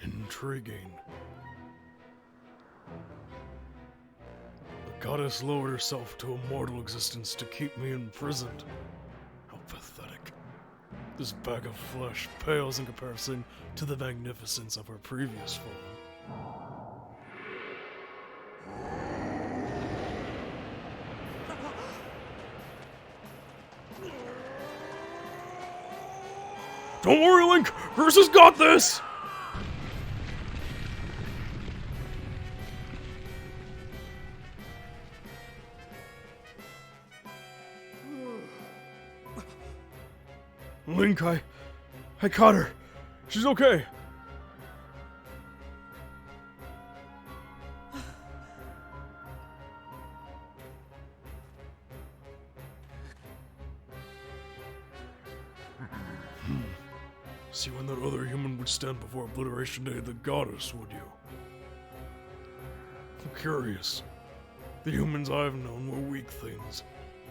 Intriguing. The goddess lowered herself to a mortal existence to keep me imprisoned. How pathetic. This bag of flesh pales in comparison to the magnificence of her previous form. Don't worry, Link! Chris has got this! Link, I caught her. She's okay. See when that other human would stand before Obliteration Day of the Goddess, would you? I'm curious. The humans I've known were weak things.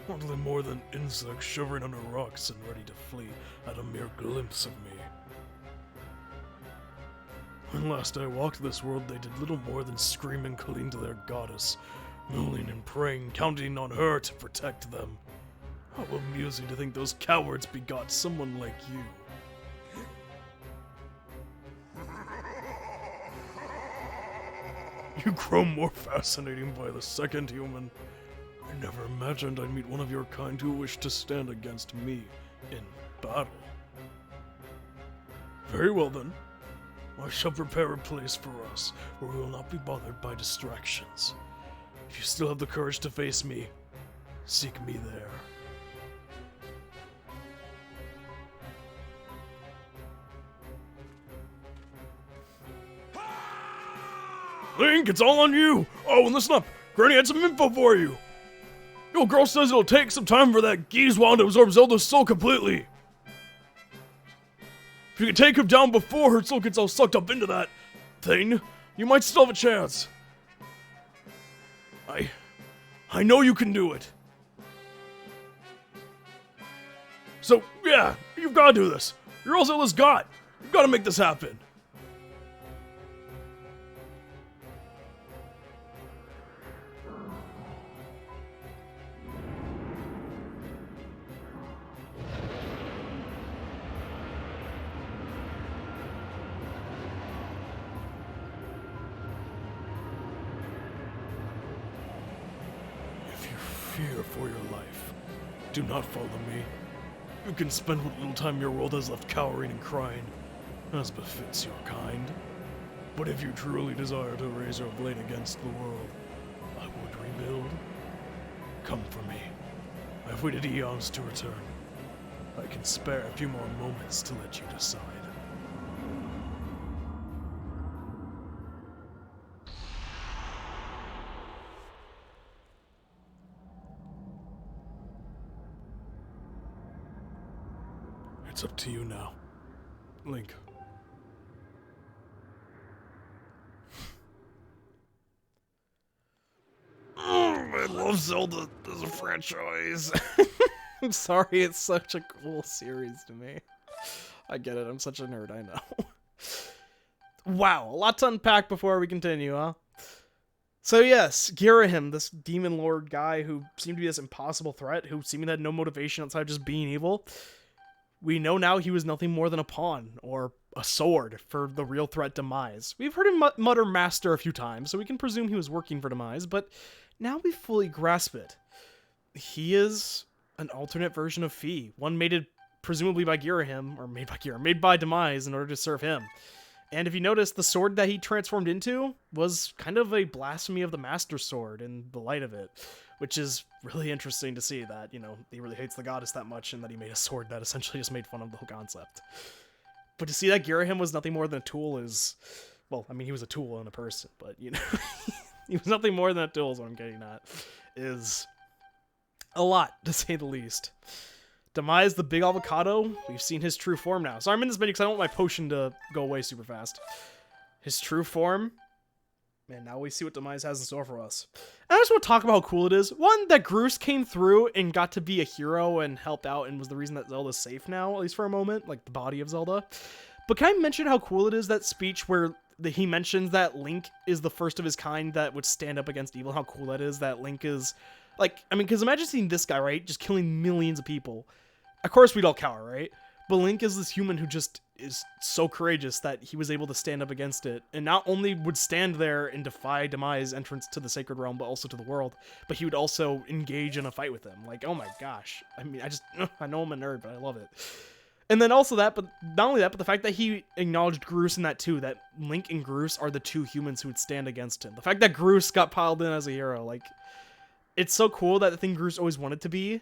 Hardly more than insects shivering under rocks and ready to flee at a mere glimpse of me. When last I walked this world, they did little more than scream and cling to their goddess, milling and praying, counting on her to protect them. How amusing to think those cowards begot someone like you. You grow more fascinating by the second, human. I never imagined I'd meet one of your kind who wished to stand against me in battle. Very well then. I shall prepare a place for us where we will not be bothered by distractions. If you still have the courage to face me, seek me there. Link, it's all on you! Oh, and listen up! Granny had some info for you! Your girl says it'll take some time for that geese wand to absorb Zelda's soul completely. If you can take him down before her soul gets all sucked up into that thing, you might still have a chance. I know you can do it. So, yeah, you've got to do this. You're all Zelda's god. You've got to make this happen. fear for your life. Do not follow me. You can spend what little time your world has left cowering and crying, as befits your kind. But if you truly desire to raise your blade against the world I would rebuild, come for me. I've waited eons to return. I can spare a few more moments to let you decide. It's up to you now, Link. I love Zelda as a franchise. I'm sorry, it's such a cool series to me. I get it, I'm such a nerd, I know. Wow, a lot to unpack before we continue, huh? So yes, Girahim, this demon lord guy who seemed to be this impossible threat, who seemingly had no motivation outside of just being evil. We know now he was nothing more than a pawn, or a sword, for the real threat Demise. We've heard him mutter Master a few times, so we can presume he was working for Demise, but now we fully grasp it. He is an alternate version of Fi, one made presumably by Girahim, or made by Demise in order to serve him. And if you notice, the sword that he transformed into was kind of a blasphemy of the Master Sword in the light of it, which is really interesting to see that, you know, he really hates the goddess that much and that he made a sword that essentially just made fun of the whole concept. But to see that Girahim was nothing more than a tool is, well, I mean, he was a tool and a person, but, you know, he was nothing more than a tool is what I'm getting at, is a lot, to say the least. Demise, the big avocado, we've seen his true form now. So I'm in this menu because I don't want my potion to go away super fast. His true form, and now we see what Demise has in store for us. And I just want to talk about how cool it is. One, that Groose came through and got to be a hero and help out and was the reason that Zelda's safe now, at least for a moment, like the body of Zelda. But can I mention how cool it is, that speech where he mentions that Link is the first of his kind that would stand up against evil, how cool that is, that Link is, like, I mean, because imagine seeing this guy, right, just killing millions of people. Of course we'd all cower, right? But Link is this human who just is so courageous that he was able to stand up against it, and not only would stand there and defy Demise entrance to the Sacred Realm, but also to the world, but he would also engage in a fight with them. Like, oh my gosh. I mean, I know I'm a nerd, but I love it. And then also that, but not only that, but the fact that he acknowledged Groose in that too, that Link and Groose are the two humans who would stand against him. The fact that Groose got piled in as a hero, like, it's so cool that the thing Groose always wanted to be,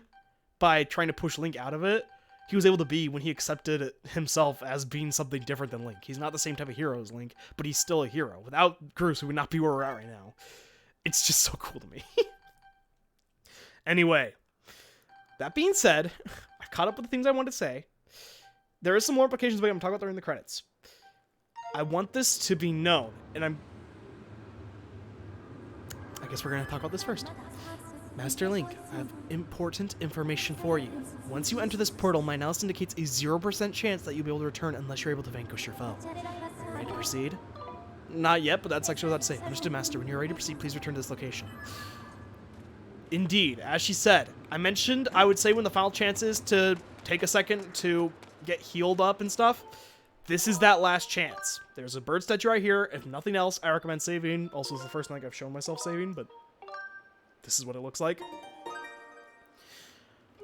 by trying to push Link out of it, he was able to be when he accepted himself as being something different than Link. He's not the same type of hero as Link, but he's still a hero. Without Groose, we would not be where we're at right now. It's just so cool to me. Anyway, that being said, I've caught up with the things I wanted to say. There is some more implications I'm going to talk about during the credits. I want this to be known, and I guess we're going to talk about this first. Master Link, I have important information for you. Once you enter this portal, my analysis indicates a 0% chance that you'll be able to return unless you're able to vanquish your foe. Are you ready to proceed? Not yet, but that's actually what I was about to say. Understood, Master. When you're ready to proceed, please return to this location. Indeed, as she said, I mentioned I would say when the final chance is to take a second to get healed up and stuff. This is that last chance. There's a bird statue right here. If nothing else, I recommend saving. Also, it's the first thing I've shown myself saving, but this is what it looks like.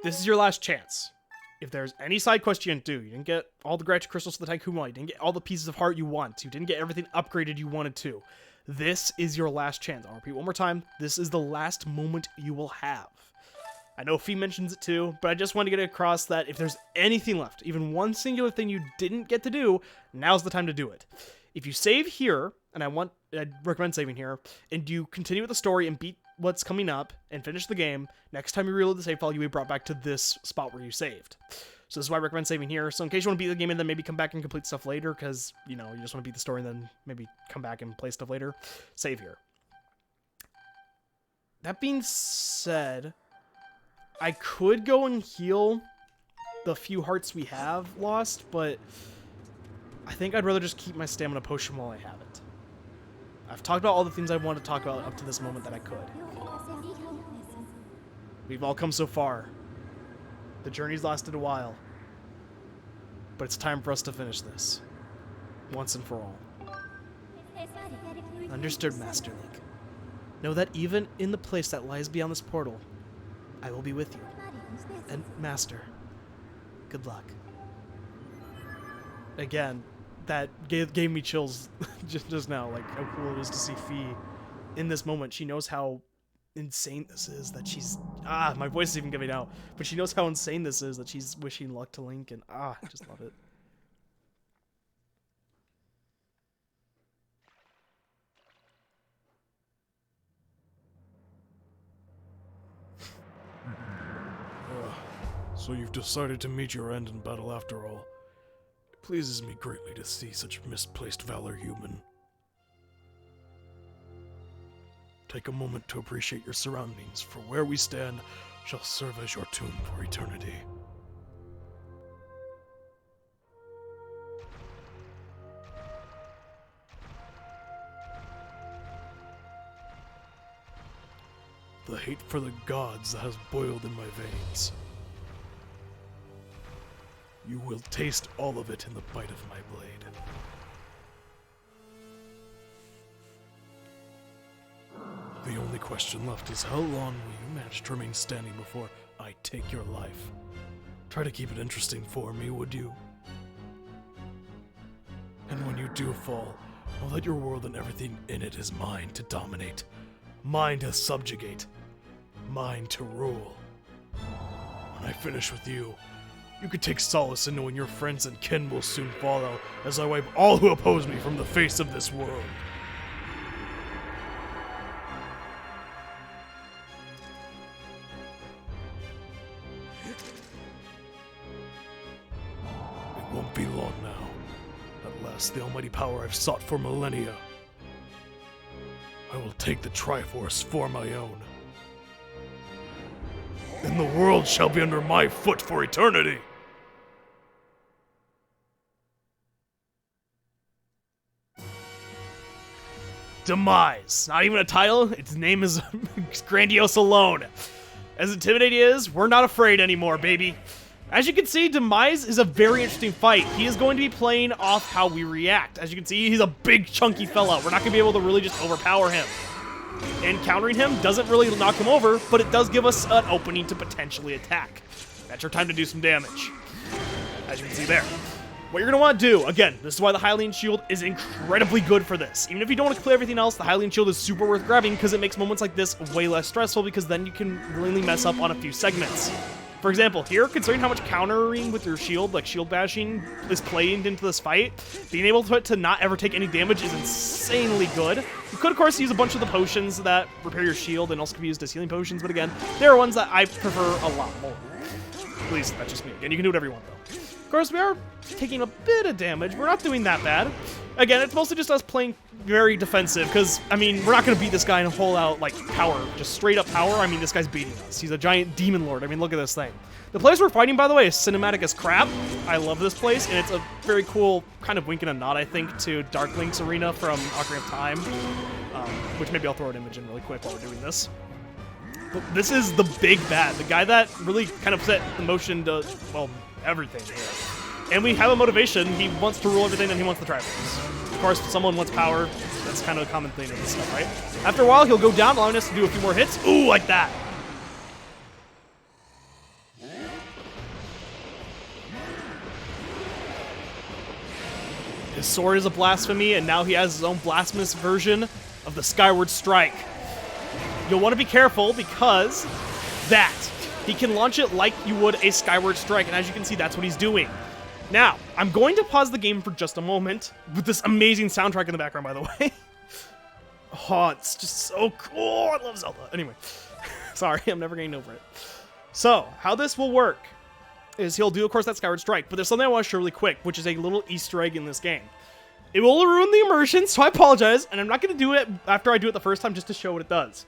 This is your last chance. If there's any side quest you didn't do, you didn't get all the gratitude crystals to the Tycoon, you didn't get all the pieces of heart you want, you didn't get everything upgraded you wanted to, this is your last chance. I'll repeat one more time. This is the last moment you will have. I know Fi mentions it too, but I just want to get across that if there's anything left, even one singular thing you didn't get to do, now's the time to do it. If you save here, and I'd recommend saving here, and you continue with the story and beat what's coming up and finish the game, next time you reload the save file, you'll be brought back to this spot where you saved. So this is why I recommend saving here. So in case you want to beat the game and then maybe come back and complete stuff later, because, you know, you just want to beat the story and then maybe come back and play stuff later, save here. That being said, I could go and heal the few hearts we have lost, but I think I'd rather just keep my stamina potion while I have it. I've talked about all the things I wanted to talk about up to this moment that I could. We've all come so far. The journey's lasted a while. But it's time for us to finish this. Once and for all. Understood, Master Link. Know that even in the place that lies beyond this portal, I will be with you. And Master, good luck. Again, that gave me chills just now, like how cool it is to see Fee in this moment. She knows how insane this is, that she's my voice is even giving out, but she knows how insane this is, that she's wishing luck to Link, and I just love it. So you've decided to meet your end in battle after all. It pleases me greatly to see such misplaced valor, human. Take a moment to appreciate your surroundings, for where we stand shall serve as your tomb for eternity. The hate for the gods that has boiled in my veins. You will taste all of it in the bite of my blade. The only question left is how long will you manage to remain standing before I take your life? Try to keep it interesting for me, would you? And when you do fall, know that your world and everything in it is mine to dominate, mine to subjugate, mine to rule. When I finish with you, you could take solace in knowing your friends and kin will soon follow as I wipe all who oppose me from the face of this world. It won't be long now. At last, the almighty power I've sought for millennia. I will take the Triforce for my own. And the world shall be under my foot for eternity. Demise. Not even a title. Its name is grandiose alone. As intimidating it is, we're not afraid anymore, baby. As you can see, Demise is a very interesting fight. He is going to be playing off how we react. As you can see, he's a big, chunky fella. We're not going to be able to really just overpower him. And countering him doesn't really knock him over, but it does give us an opening to potentially attack. That's your time to do some damage. As you can see there. What you're going to want to do, again, this is why the Hylian Shield is incredibly good for this. Even if you don't want to clear everything else, the Hylian Shield is super worth grabbing because it makes moments like this way less stressful, because then you can really mess up on a few segments. For example, here, considering how much countering with your shield, like shield bashing, is played into this fight, being able to not ever take any damage is insanely good. You could, of course, use a bunch of the potions that repair your shield and also can be used as healing potions, but again, there are ones that I prefer a lot more. At least, that's just me. Again, you can do whatever you want, though. Of course, we are taking a bit of damage. We're not doing that bad. Again, it's mostly just us playing very defensive, because, I mean, we're not going to beat this guy and hold out, like, power. Just straight up power. I mean, this guy's beating us. He's a giant demon lord. I mean, look at this thing. The place we're fighting, by the way, is cinematic as crap. I love this place, and it's a very cool kind of wink and a nod, I think, to Dark Link's arena from Ocarina of Time, which maybe I'll throw an image in really quick while we're doing this. But this is the big bad, the guy that really kind of set the motion to, well, everything here. And we have a motivation. He wants to rule everything, and he wants the Triforce. Of course, someone wants power. That's kind of a common thing in this stuff, right? After a while, he'll go down, allowing us to do a few more hits. Ooh, like that. His sword is a blasphemy, and now he has his own blasphemous version of the Skyward Strike. You'll want to be careful because he can launch it like you would a Skyward Strike, and as you can see, that's what he's doing. Now, I'm going to pause the game for just a moment with this amazing soundtrack in the background, by the way. Oh, it's just so cool. I love Zelda. Anyway, sorry, I'm never getting over it. So, how this will work is he'll do, of course, that Skyward Strike, but there's something I want to show really quick, which is a little Easter egg in this game. It will ruin the immersion, so I apologize, and I'm not going to do it after I do it the first time just to show what it does.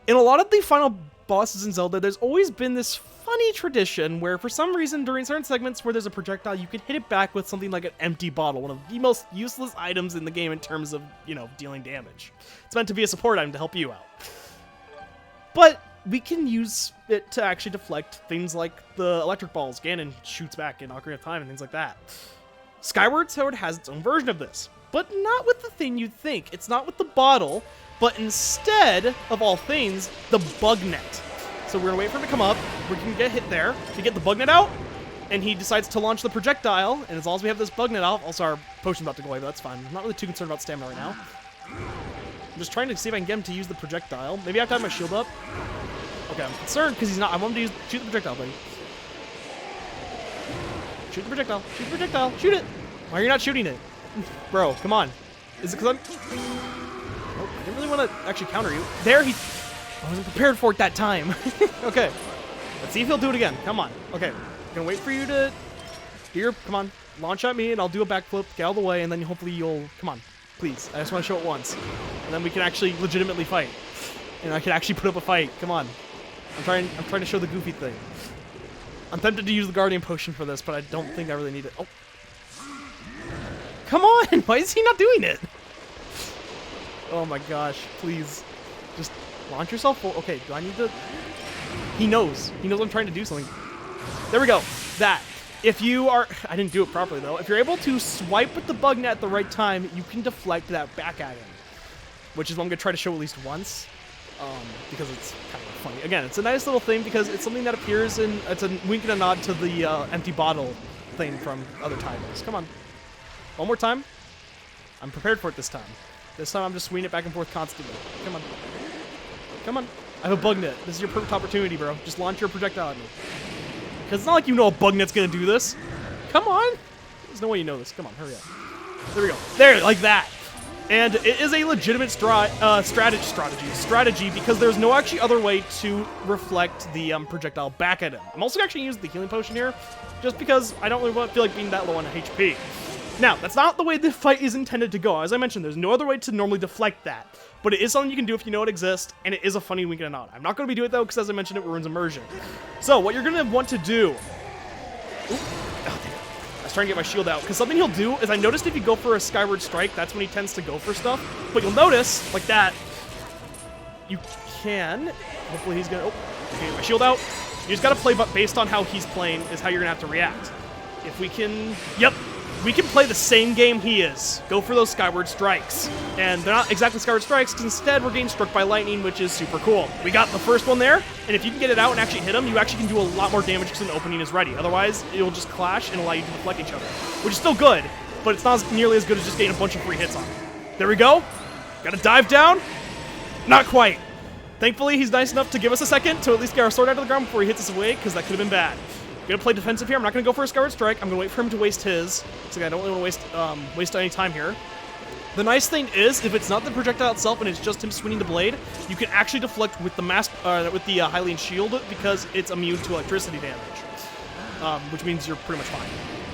In a lot of the final bosses in Zelda, there's always been this funny tradition where, for some reason, during certain segments where there's a projectile, you can hit it back with something like an empty bottle, one of the most useless items in the game in terms of, you know, dealing damage. It's meant to be a support item to help you out. But we can use it to actually deflect things like the electric balls Ganon shoots back in Ocarina of Time and things like that. Skyward Sword has its own version of this, but not with the thing you'd think. It's not with the bottle, but instead, of all things, the bug net. So we're gonna wait for him to come up. We can get hit there to get the bug net out, and he decides to launch the projectile. And as long as we have this bug net out, also our potion's about to go away, but that's fine. I'm not really too concerned about stamina right now. I'm just trying to see if I can get him to use the projectile. Maybe I have to have my shield up. Okay, I'm concerned because he's not. I want him to shoot the projectile, buddy. Shoot the projectile. Shoot the projectile. Shoot it. Why are you not shooting it? Bro, come on. Is it because I'm... Oh, I didn't really want to actually counter you. There, I wasn't prepared for it that time. Okay. Let's see if he'll do it again. Come on. Okay. I'm going to wait for you to do your... Come on. Launch at me, and I'll do a backflip, get out of the way, and then hopefully you'll... Come on. Please. I just want to show it once. And then we can actually legitimately fight. And I can actually put up a fight. Come on. I'm trying to show the goofy thing. I'm tempted to use the Guardian Potion for this, but I don't think I really need it. Oh. Come on! Why is he not doing it? Oh my gosh. Please. Just launch yourself. Okay, do I need to... He knows. He knows I'm trying to do something. There we go. That. If you are... I didn't do it properly, though. If you're able to swipe with the bug net at the right time, you can deflect that back at him. Which is what I'm going to try to show at least once. Because it's kind of funny. Again, it's a nice little thing because it's something that appears in... It's a wink and a nod to the empty bottle thing from other titles. Come on. One more time. I'm prepared for it this time. This time I'm just swinging it back and forth constantly. Come on. Come on. I have a bug net. This is your perfect opportunity, bro. Just launch your projectile at me. Because it's not like you know a bug net's going to do this. Come on. There's no way you know this. Come on, hurry up. There we go. There, like that. And it is a legitimate strategy because there's no actually other way to reflect the projectile back at him. I'm also actually using the healing potion here, just because I don't really feel like being that low on HP. Now, that's not the way the fight is intended to go. As I mentioned, there's no other way to normally deflect that. But it is something you can do if you know it exists, and it is a funny wink and a nod. I'm not going to be doing it, though, because as I mentioned, it ruins immersion. So, what you're going to want to do... Ooh. Oh, damn. I was trying to get my shield out, because something he'll do is I noticed if you go for a Skyward Strike, that's when he tends to go for stuff. But you'll notice, like that, you can... Hopefully he's going to... Oh, okay, get my shield out. You just got to play based on how he's playing is how you're going to have to react. If we can... Yep. We can play the same game he is. Go for those Skyward Strikes. And they're not exactly Skyward Strikes, because instead we're getting struck by lightning, which is super cool. We got the first one there, and if you can get it out and actually hit him, you actually can do a lot more damage because an opening is ready. Otherwise, it'll just clash and allow you to deflect each other, which is still good, but it's not nearly as good as just getting a bunch of free hits on him. There we go. Gotta dive down. Not quite. Thankfully, he's nice enough to give us a second to at least get our sword out of the ground before he hits us away, because that could have been bad. I'm gonna play defensive here. I'm not gonna go for a Skyward Strike. I'm gonna wait for him to waste his. So I don't really want to waste any time here. The nice thing is, if it's not the projectile itself and it's just him swinging the blade, you can actually deflect with the Hylian shield because it's immune to electricity damage, which means you're pretty much fine.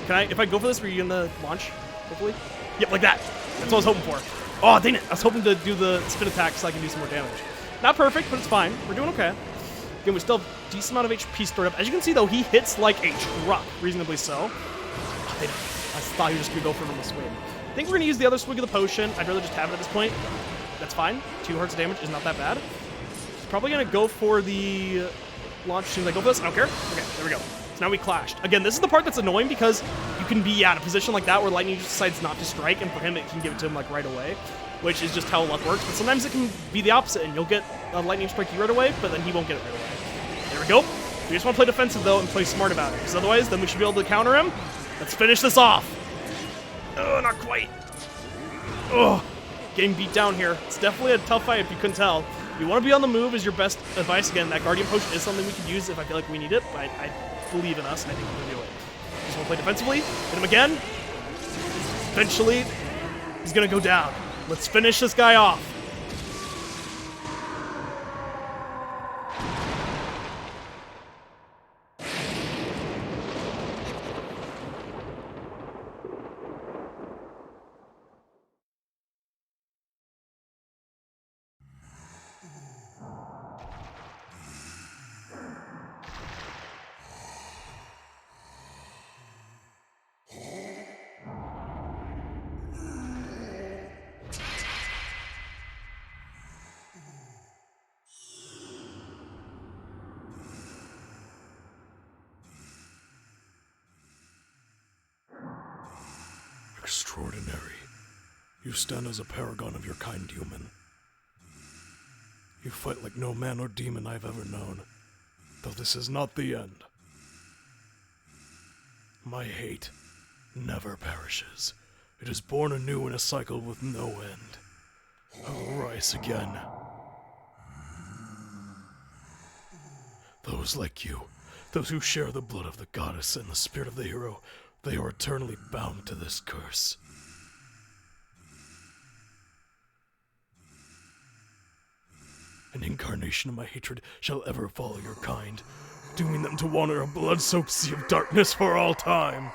Can I? If I go for this, are you gonna launch? Hopefully. Yep, like that. That's what I was hoping for. Oh, dang it! I was hoping to do the spin attack so I can do some more damage. Not perfect, but it's fine. We're doing okay. Again, we still have a decent amount of HP stored up. As you can see, though, he hits like a truck, reasonably so. Oh, I thought he was just going to go for another swing. I think we're going to use the other swig of the potion. I'd rather just have it at this point. That's fine. 2 hearts of damage is not that bad. He's probably going to go for the launch as soon as I go for this. I don't care. Okay, there we go. So now we clashed. Again, this is the part that's annoying because you can be in a position like that where lightning just decides not to strike, and for him, it can give it to him like right away, which is just how luck works. But sometimes it can be the opposite, and you'll get a lightning strike you right away, but then he won't get it right away. There we go. We just want to play defensive, though, and play smart about it, because otherwise, then we should be able to counter him. Let's finish this off. Oh, not quite. Oh, getting beat down here. It's definitely a tough fight if you couldn't tell. You want to be on the move is your best advice. Again, that Guardian Potion is something we could use if I feel like we need it, but I believe in us, and I think we can do it. Just want to play defensively. Hit him again. Eventually, he's going to go down. Let's finish this guy off. Extraordinary. You stand as a paragon of your kind, human. You fight like no man or demon I've ever known. this is not the end. My hate never perishes. It is born anew in a cycle with no end. I will rise again. Those like you, those who share the blood of the goddess and the spirit of the hero, they are eternally bound to this curse. An incarnation of my hatred shall ever follow your kind, dooming them to wander a blood-soaked sea of darkness for all time.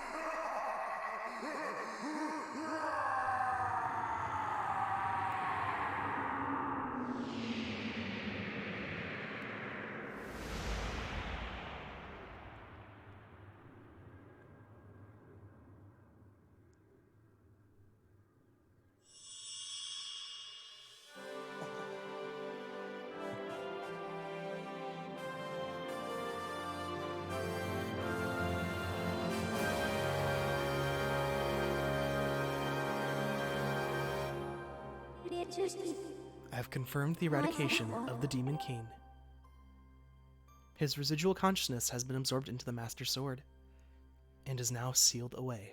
I have confirmed the eradication of the Demon King. His residual consciousness has been absorbed into the Master Sword, and is now sealed away.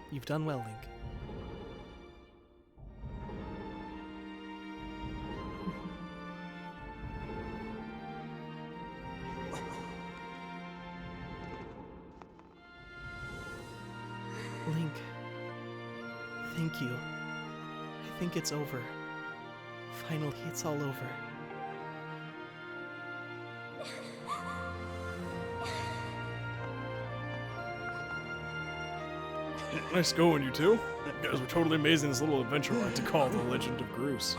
You've done well, Link. Link, thank you. I think it's over. Finally, it's all over. Nice going, you two. You guys were totally amazing this little adventure I like to call the Legend of Groose.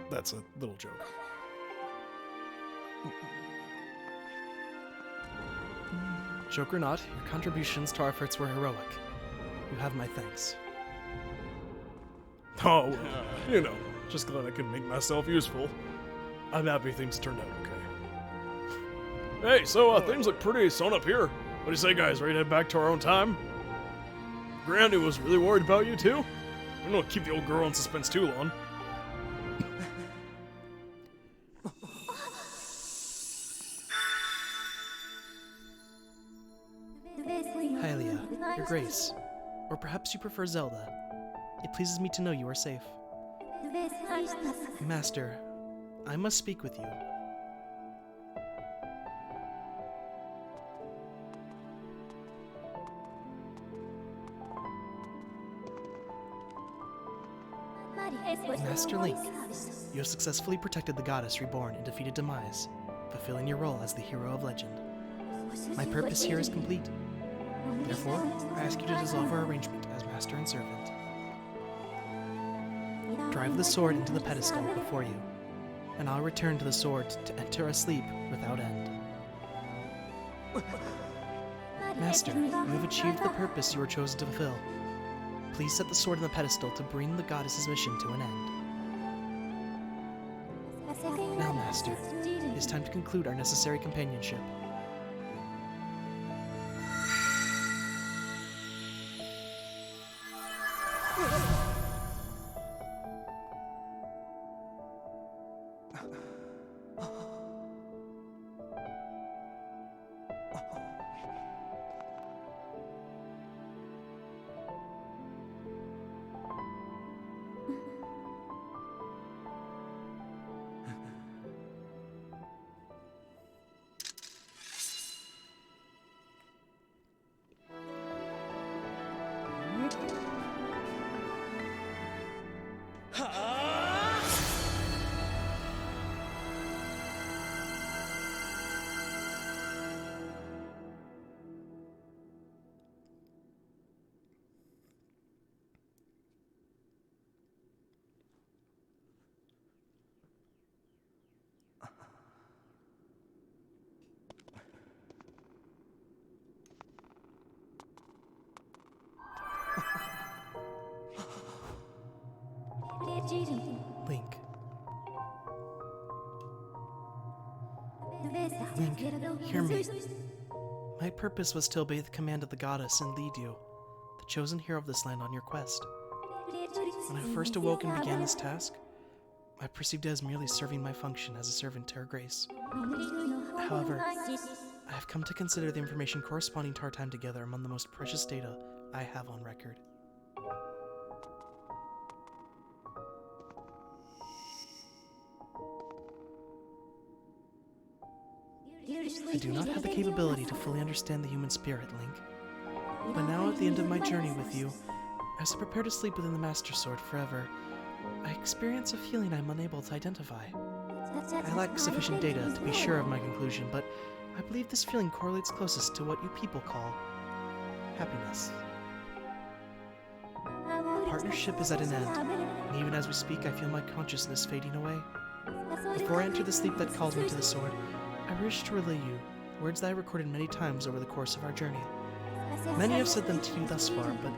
That's a little joke. Joke or not, your contributions to our efforts were heroic. You have my thanks. Oh, well, you know, just glad I could make myself useful. I'm happy things turned out okay. Hey, so things look pretty sewn up here. What do you say, guys? Ready to head back to our own time? Granny was really worried about you, too? I don't want to keep the old girl in suspense too long. Hylia, Your Grace, or perhaps you prefer Zelda. It pleases me to know you are safe. Master, I must speak with you. Master Link, you have successfully protected the goddess reborn and defeated Demise, fulfilling your role as the hero of legend. My purpose here is complete. Therefore, I ask you to dissolve our arrangement as master and servant. Drive the sword into the pedestal before you, and I'll return to the sword to enter a sleep without end. Master, you have achieved the purpose you were chosen to fulfill. Please set the sword on the pedestal to bring the goddess's mission to an end. Now, Master, it is time to conclude our necessary companionship. Link. Link, hear me. My purpose was to obey the command of the goddess and lead you, the chosen hero of this land, on your quest. When I first awoke and began this task, I perceived it as merely serving my function as a servant to her grace. However, I have come to consider the information corresponding to our time together among the most precious data I have on record. I do not have the capability to fully understand the human spirit, Link. But now, at the end of my journey with you, as I prepare to sleep within the Master Sword forever, I experience a feeling I am unable to identify. I lack sufficient data to be sure of my conclusion, but I believe this feeling correlates closest to what you people call happiness. Partnership is at an end, and even as we speak, I feel my consciousness fading away. Before I enter the sleep that calls me to the sword, I wish to relay you words that I recorded many times over the course of our journey. Many have said them to you thus far, but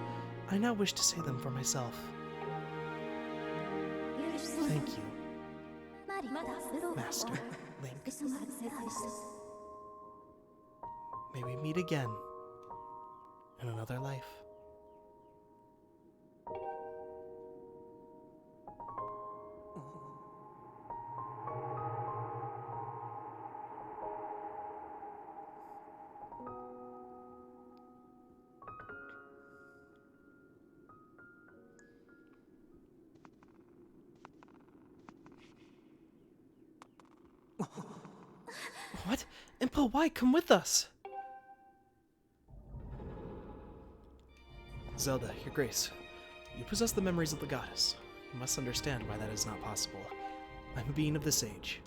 I now wish to say them for myself. Thank you, Master Link. May we meet again in another life. What? Impa, why? Come with us! Zelda, Your Grace, you possess the memories of the goddess. You must understand why that is not possible. I'm a being of this age.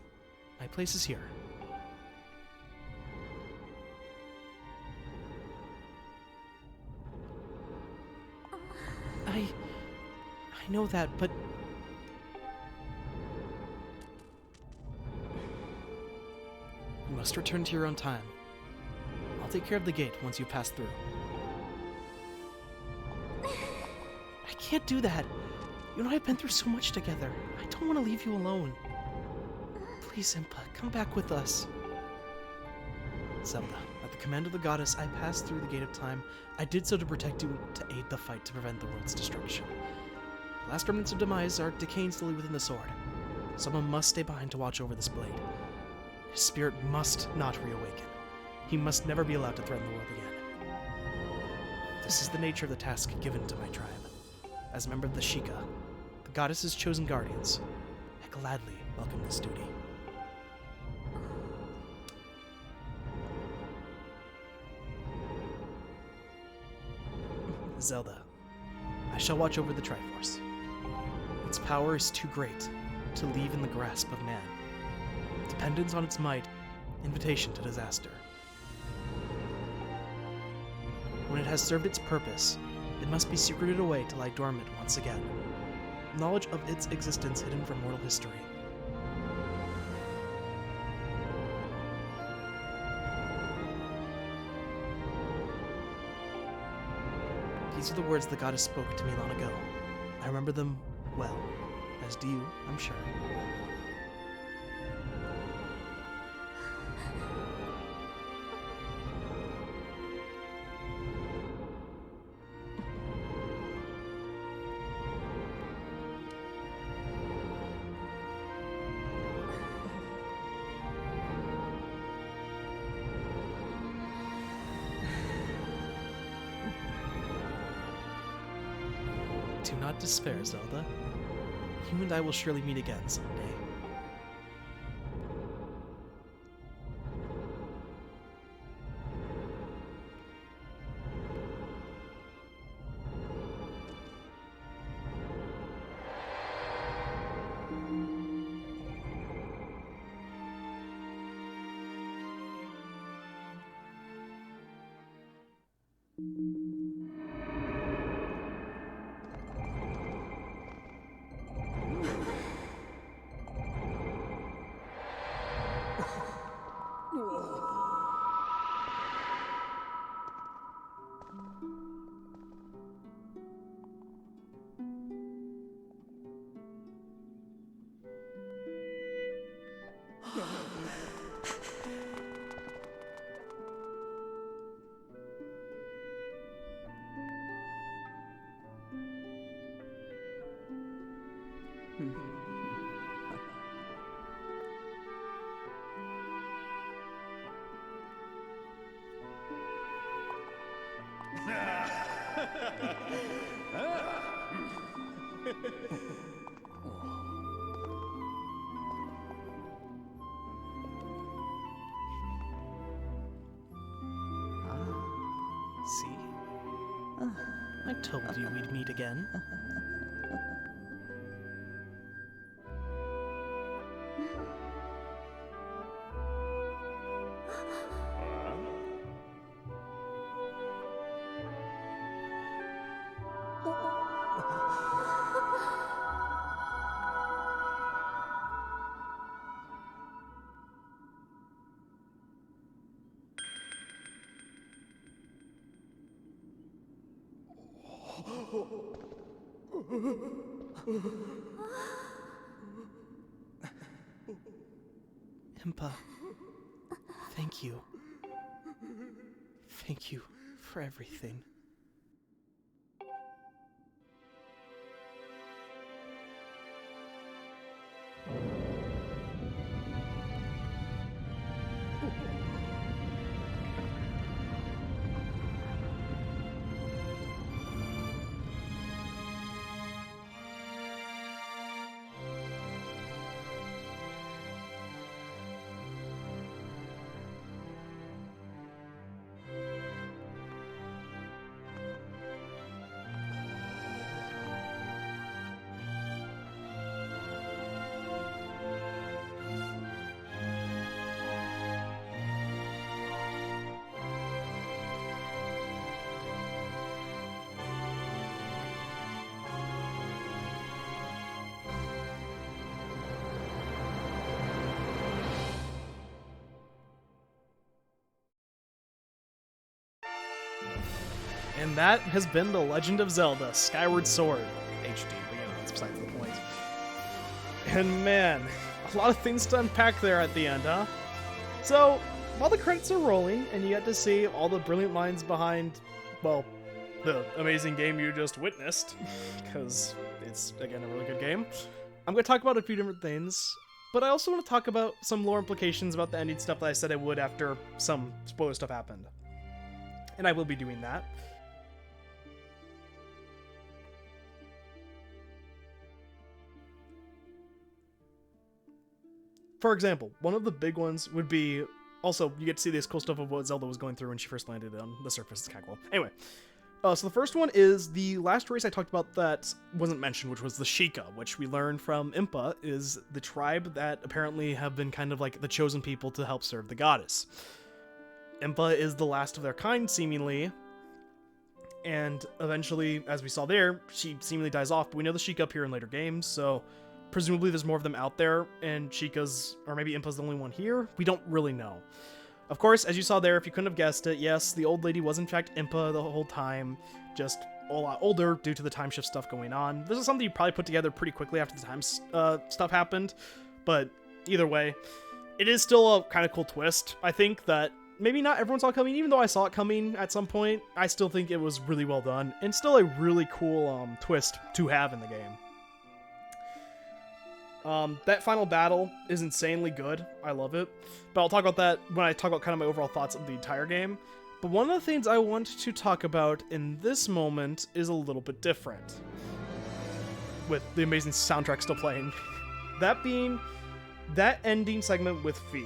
My place is here. I know that, but... You must return to your own time. I'll take care of the gate once you pass through. I can't do that. You and I have been through so much together. I don't want to leave you alone. Please, Impa, come back with us. Zelda, at the command of the goddess, I passed through the Gate of Time. I did so to protect you, to aid the fight to prevent the world's destruction. The last remnants of demise are decaying slowly within the sword. Someone must stay behind to watch over this blade. His spirit must not reawaken. He must never be allowed to threaten the world again. This is the nature of the task given to my tribe. As a member of the Sheikah, the goddess's chosen guardians, I gladly welcome this duty. Zelda, I shall watch over the Triforce. Its power is too great to leave in the grasp of man. Dependence on its might, invitation to disaster. When it has served its purpose, it must be secreted away to lie dormant once again. Knowledge of its existence hidden from mortal history. These are the words the goddess spoke to me long ago. I remember them well, as do you, I'm sure. Do not despair, Zelda. You and I will surely meet again someday. See? I told you we'd meet again. Impa, thank you. Thank you for everything. And that has been The Legend of Zelda Skyward Sword HD, but that's besides the point. And man, a lot of things to unpack there at the end, huh? So, while the credits are rolling, and you get to see all the brilliant minds behind, well, the amazing game you just witnessed, because it's, again, a really good game, I'm going to talk about a few different things, but I also want to talk about some lore implications about the ending stuff that I said I would after some spoiler stuff happened. And I will be doing that. For example, one of the big ones would be, also, you get to see this cool stuff of what Zelda was going through when she first landed on the surface. It's kind of cool. Anyway, so the first one is the last race I talked about that wasn't mentioned, which was the Sheikah, which we learned from Impa is the tribe that apparently have been kind of like the chosen people to help serve the goddess. Impa is the last of their kind, seemingly, and eventually, as we saw there, she seemingly dies off, but we know the Sheikah appear in later games, so presumably there's more of them out there, and Chica's, or maybe Impa's the only one here? We don't really know. Of course, as you saw there, if you couldn't have guessed it, yes, the old lady was in fact Impa the whole time, just a lot older due to the time shift stuff going on. This is something you probably put together pretty quickly after the time stuff happened, but either way, it is still a kind of cool twist. I think that maybe not everyone saw it coming, even though I saw it coming at some point, I still think it was really well done, and still a really cool twist to have in the game. That final battle is insanely good. I love it. But I'll talk about that when I talk about kind of my overall thoughts of the entire game. But one of the things I want to talk about in this moment is a little bit different. With the amazing soundtrack still playing. That being that ending segment with Fi.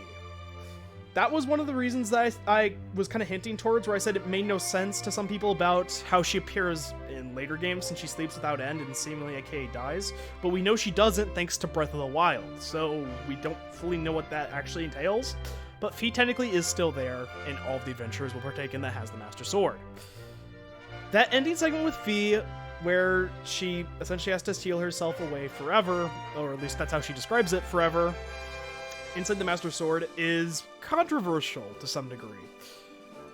That was one of the reasons that I was kind of hinting towards, where I said it made no sense to some people about how she appears in later games since she sleeps without end and seemingly aka dies, but we know she doesn't thanks to Breath of the Wild, so we don't fully know what that actually entails, but Fi technically is still there in all of the adventures we'll partake in that has the Master Sword. That ending segment with Fi, where she essentially has to steal herself away forever, or at least that's how she describes it, forever, inside the Master Sword, is controversial to some degree,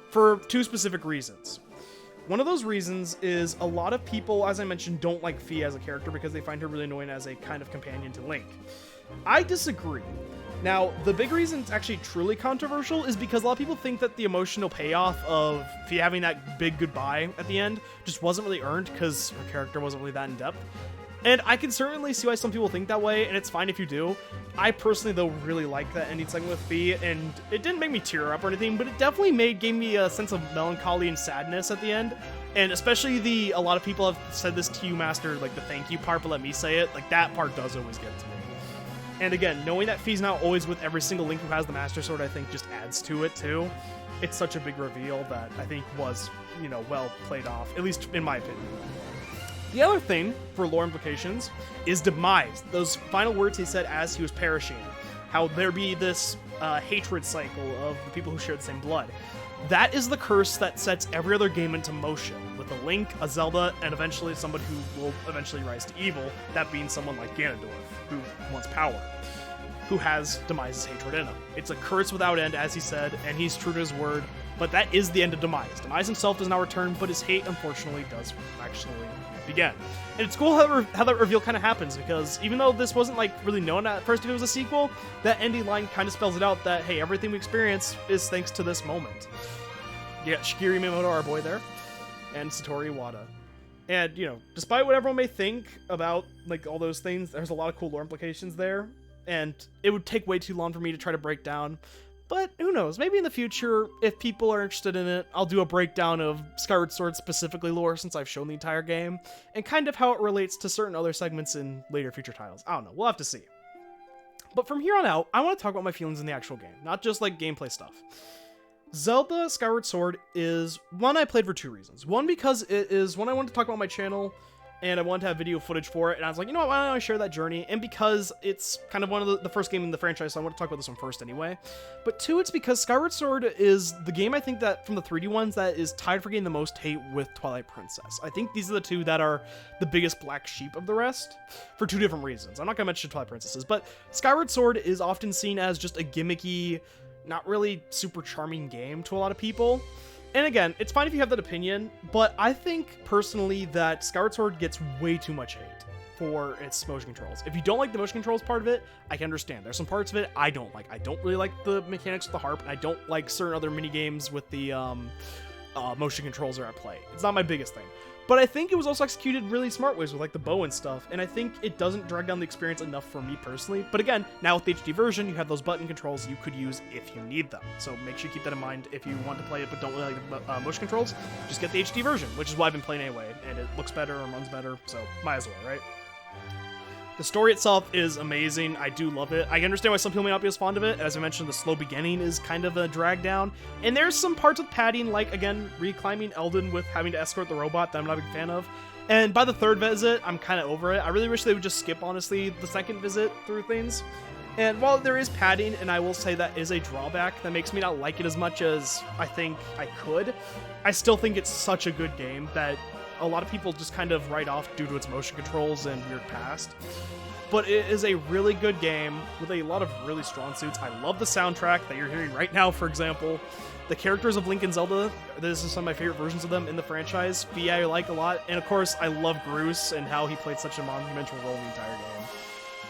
for two specific reasons. One of those reasons is a lot of people, as I mentioned, don't like Fi as a character because they find her really annoying as a kind of companion to Link. I disagree. Now, the big reason it's actually truly controversial is because a lot of people think that the emotional payoff of Fi having that big goodbye at the end just wasn't really earned because her character wasn't really that in-depth. And I can certainly see why some people think that way, and it's fine if you do. I personally, though, really like that ending segment with Fee, and it didn't make me tear up or anything, but it definitely gave me a sense of melancholy and sadness at the end. And especially a lot of people have said this to you, Master, like the thank you part, but let me say it, like that part does always get to me. And again, knowing that Fee's not always with every single Link who has the Master Sword, I think just adds to it, too. It's such a big reveal that I think was, well played off, at least in my opinion. The other thing, for lore implications, is demise. Those final words he said as he was perishing. How there be this hatred cycle of the people who share the same blood. That is the curse that sets every other game into motion, with a Link, a Zelda, and eventually somebody who will eventually rise to evil, that being someone like Ganondorf, who wants power, who has Demise's hatred in him. It's a curse without end, as he said, and he's true to his word, but that is the end of Demise. Demise himself does not return, but his hate, unfortunately, does actually begin. And it's cool how that reveal kind of happens, because even though this wasn't really known at first if it was a sequel, that ending line kind of spells it out that, hey, everything we experience is thanks to this moment. You got Shigeru Miyamoto, our boy there, and Satoru Iwata. And, despite what everyone may think about, all those things, there's a lot of cool lore implications there, and it would take way too long for me to try to break down. But who knows, maybe in the future, if people are interested in it, I'll do a breakdown of Skyward Sword specifically lore, since I've shown the entire game, and kind of how it relates to certain other segments in later future titles. I don't know, we'll have to see. But from here on out, I want to talk about my feelings in the actual game, not just gameplay stuff. Zelda Skyward Sword is one I played for two reasons. One, because it is one I wanted to talk about on my channel, and I wanted to have video footage for it, and I was like, you know what, why don't I share that journey? And because it's kind of one of the first game in the franchise, so I want to talk about this one first anyway. But two, it's because Skyward Sword is the game I think that, from the 3D ones, that is tied for getting the most hate with Twilight Princess. I think these are the two that are the biggest black sheep of the rest, for two different reasons. I'm not going to mention Twilight Princesses, but Skyward Sword is often seen as just a gimmicky, not really super charming game to a lot of people. And again, it's fine if you have that opinion, but I think personally that Skyward Sword gets way too much hate for its motion controls. If you don't like the motion controls part of it, I can understand. There's some parts of it I don't like. I don't really like the mechanics with the harp, and I don't like certain other mini games with the motion controls are at play. It's not my biggest thing. But I think it was also executed really smart ways with the bow and stuff, and I think it doesn't drag down the experience enough for me personally. But again, now with the HD version, you have those button controls you could use if you need them. So make sure you keep that in mind if you want to play it but don't really like the motion controls. Just get the HD version, which is what I've been playing anyway, and it looks better and runs better, so might as well, right? The story itself is amazing. I do love it. I understand why some people may not be as fond of it. As I mentioned, the slow beginning is kind of a drag down. And there's some parts with padding, like, again, reclimbing Eldon with having to escort the robot that I'm not a big fan of. And by the third visit, I'm kind of over it. I really wish they would just skip, honestly, the second visit through things. And while there is padding, and I will say that is a drawback that makes me not like it as much as I think I could, I still think it's such a good game that a lot of people just kind of write off due to its motion controls and weird past. But it is a really good game with a lot of really strong suits. I love the soundtrack that you're hearing right now, for example. The characters of Link and Zelda, this is some of my favorite versions of them in the franchise. Fee I like a lot. And of course, I love Groose and how he played such a monumental role in the entire game.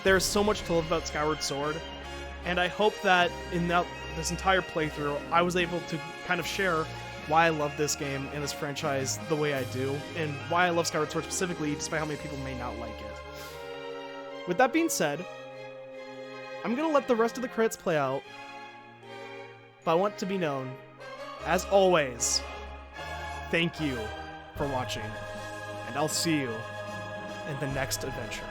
There's so much to love about Skyward Sword. And I hope that in this entire playthrough, I was able to kind of share why I love this game and this franchise the way I do, and why I love Skyward Sword specifically, despite how many people may not like it. With that being said, I'm going to let the rest of the credits play out, but I want to be known, as always, thank you for watching, and I'll see you in the next adventure.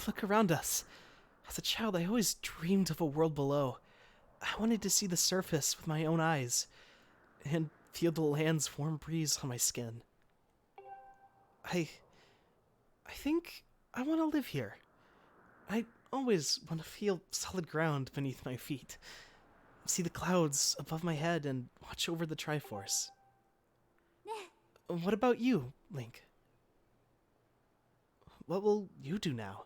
look around us. As a child, I always dreamed of a world below. I wanted to see the surface with my own eyes and feel the land's warm breeze on my skin. I think I want to live here. I always want to feel solid ground beneath my feet, see the clouds above my head, and watch over the Triforce. What about you, Link? What will you do now?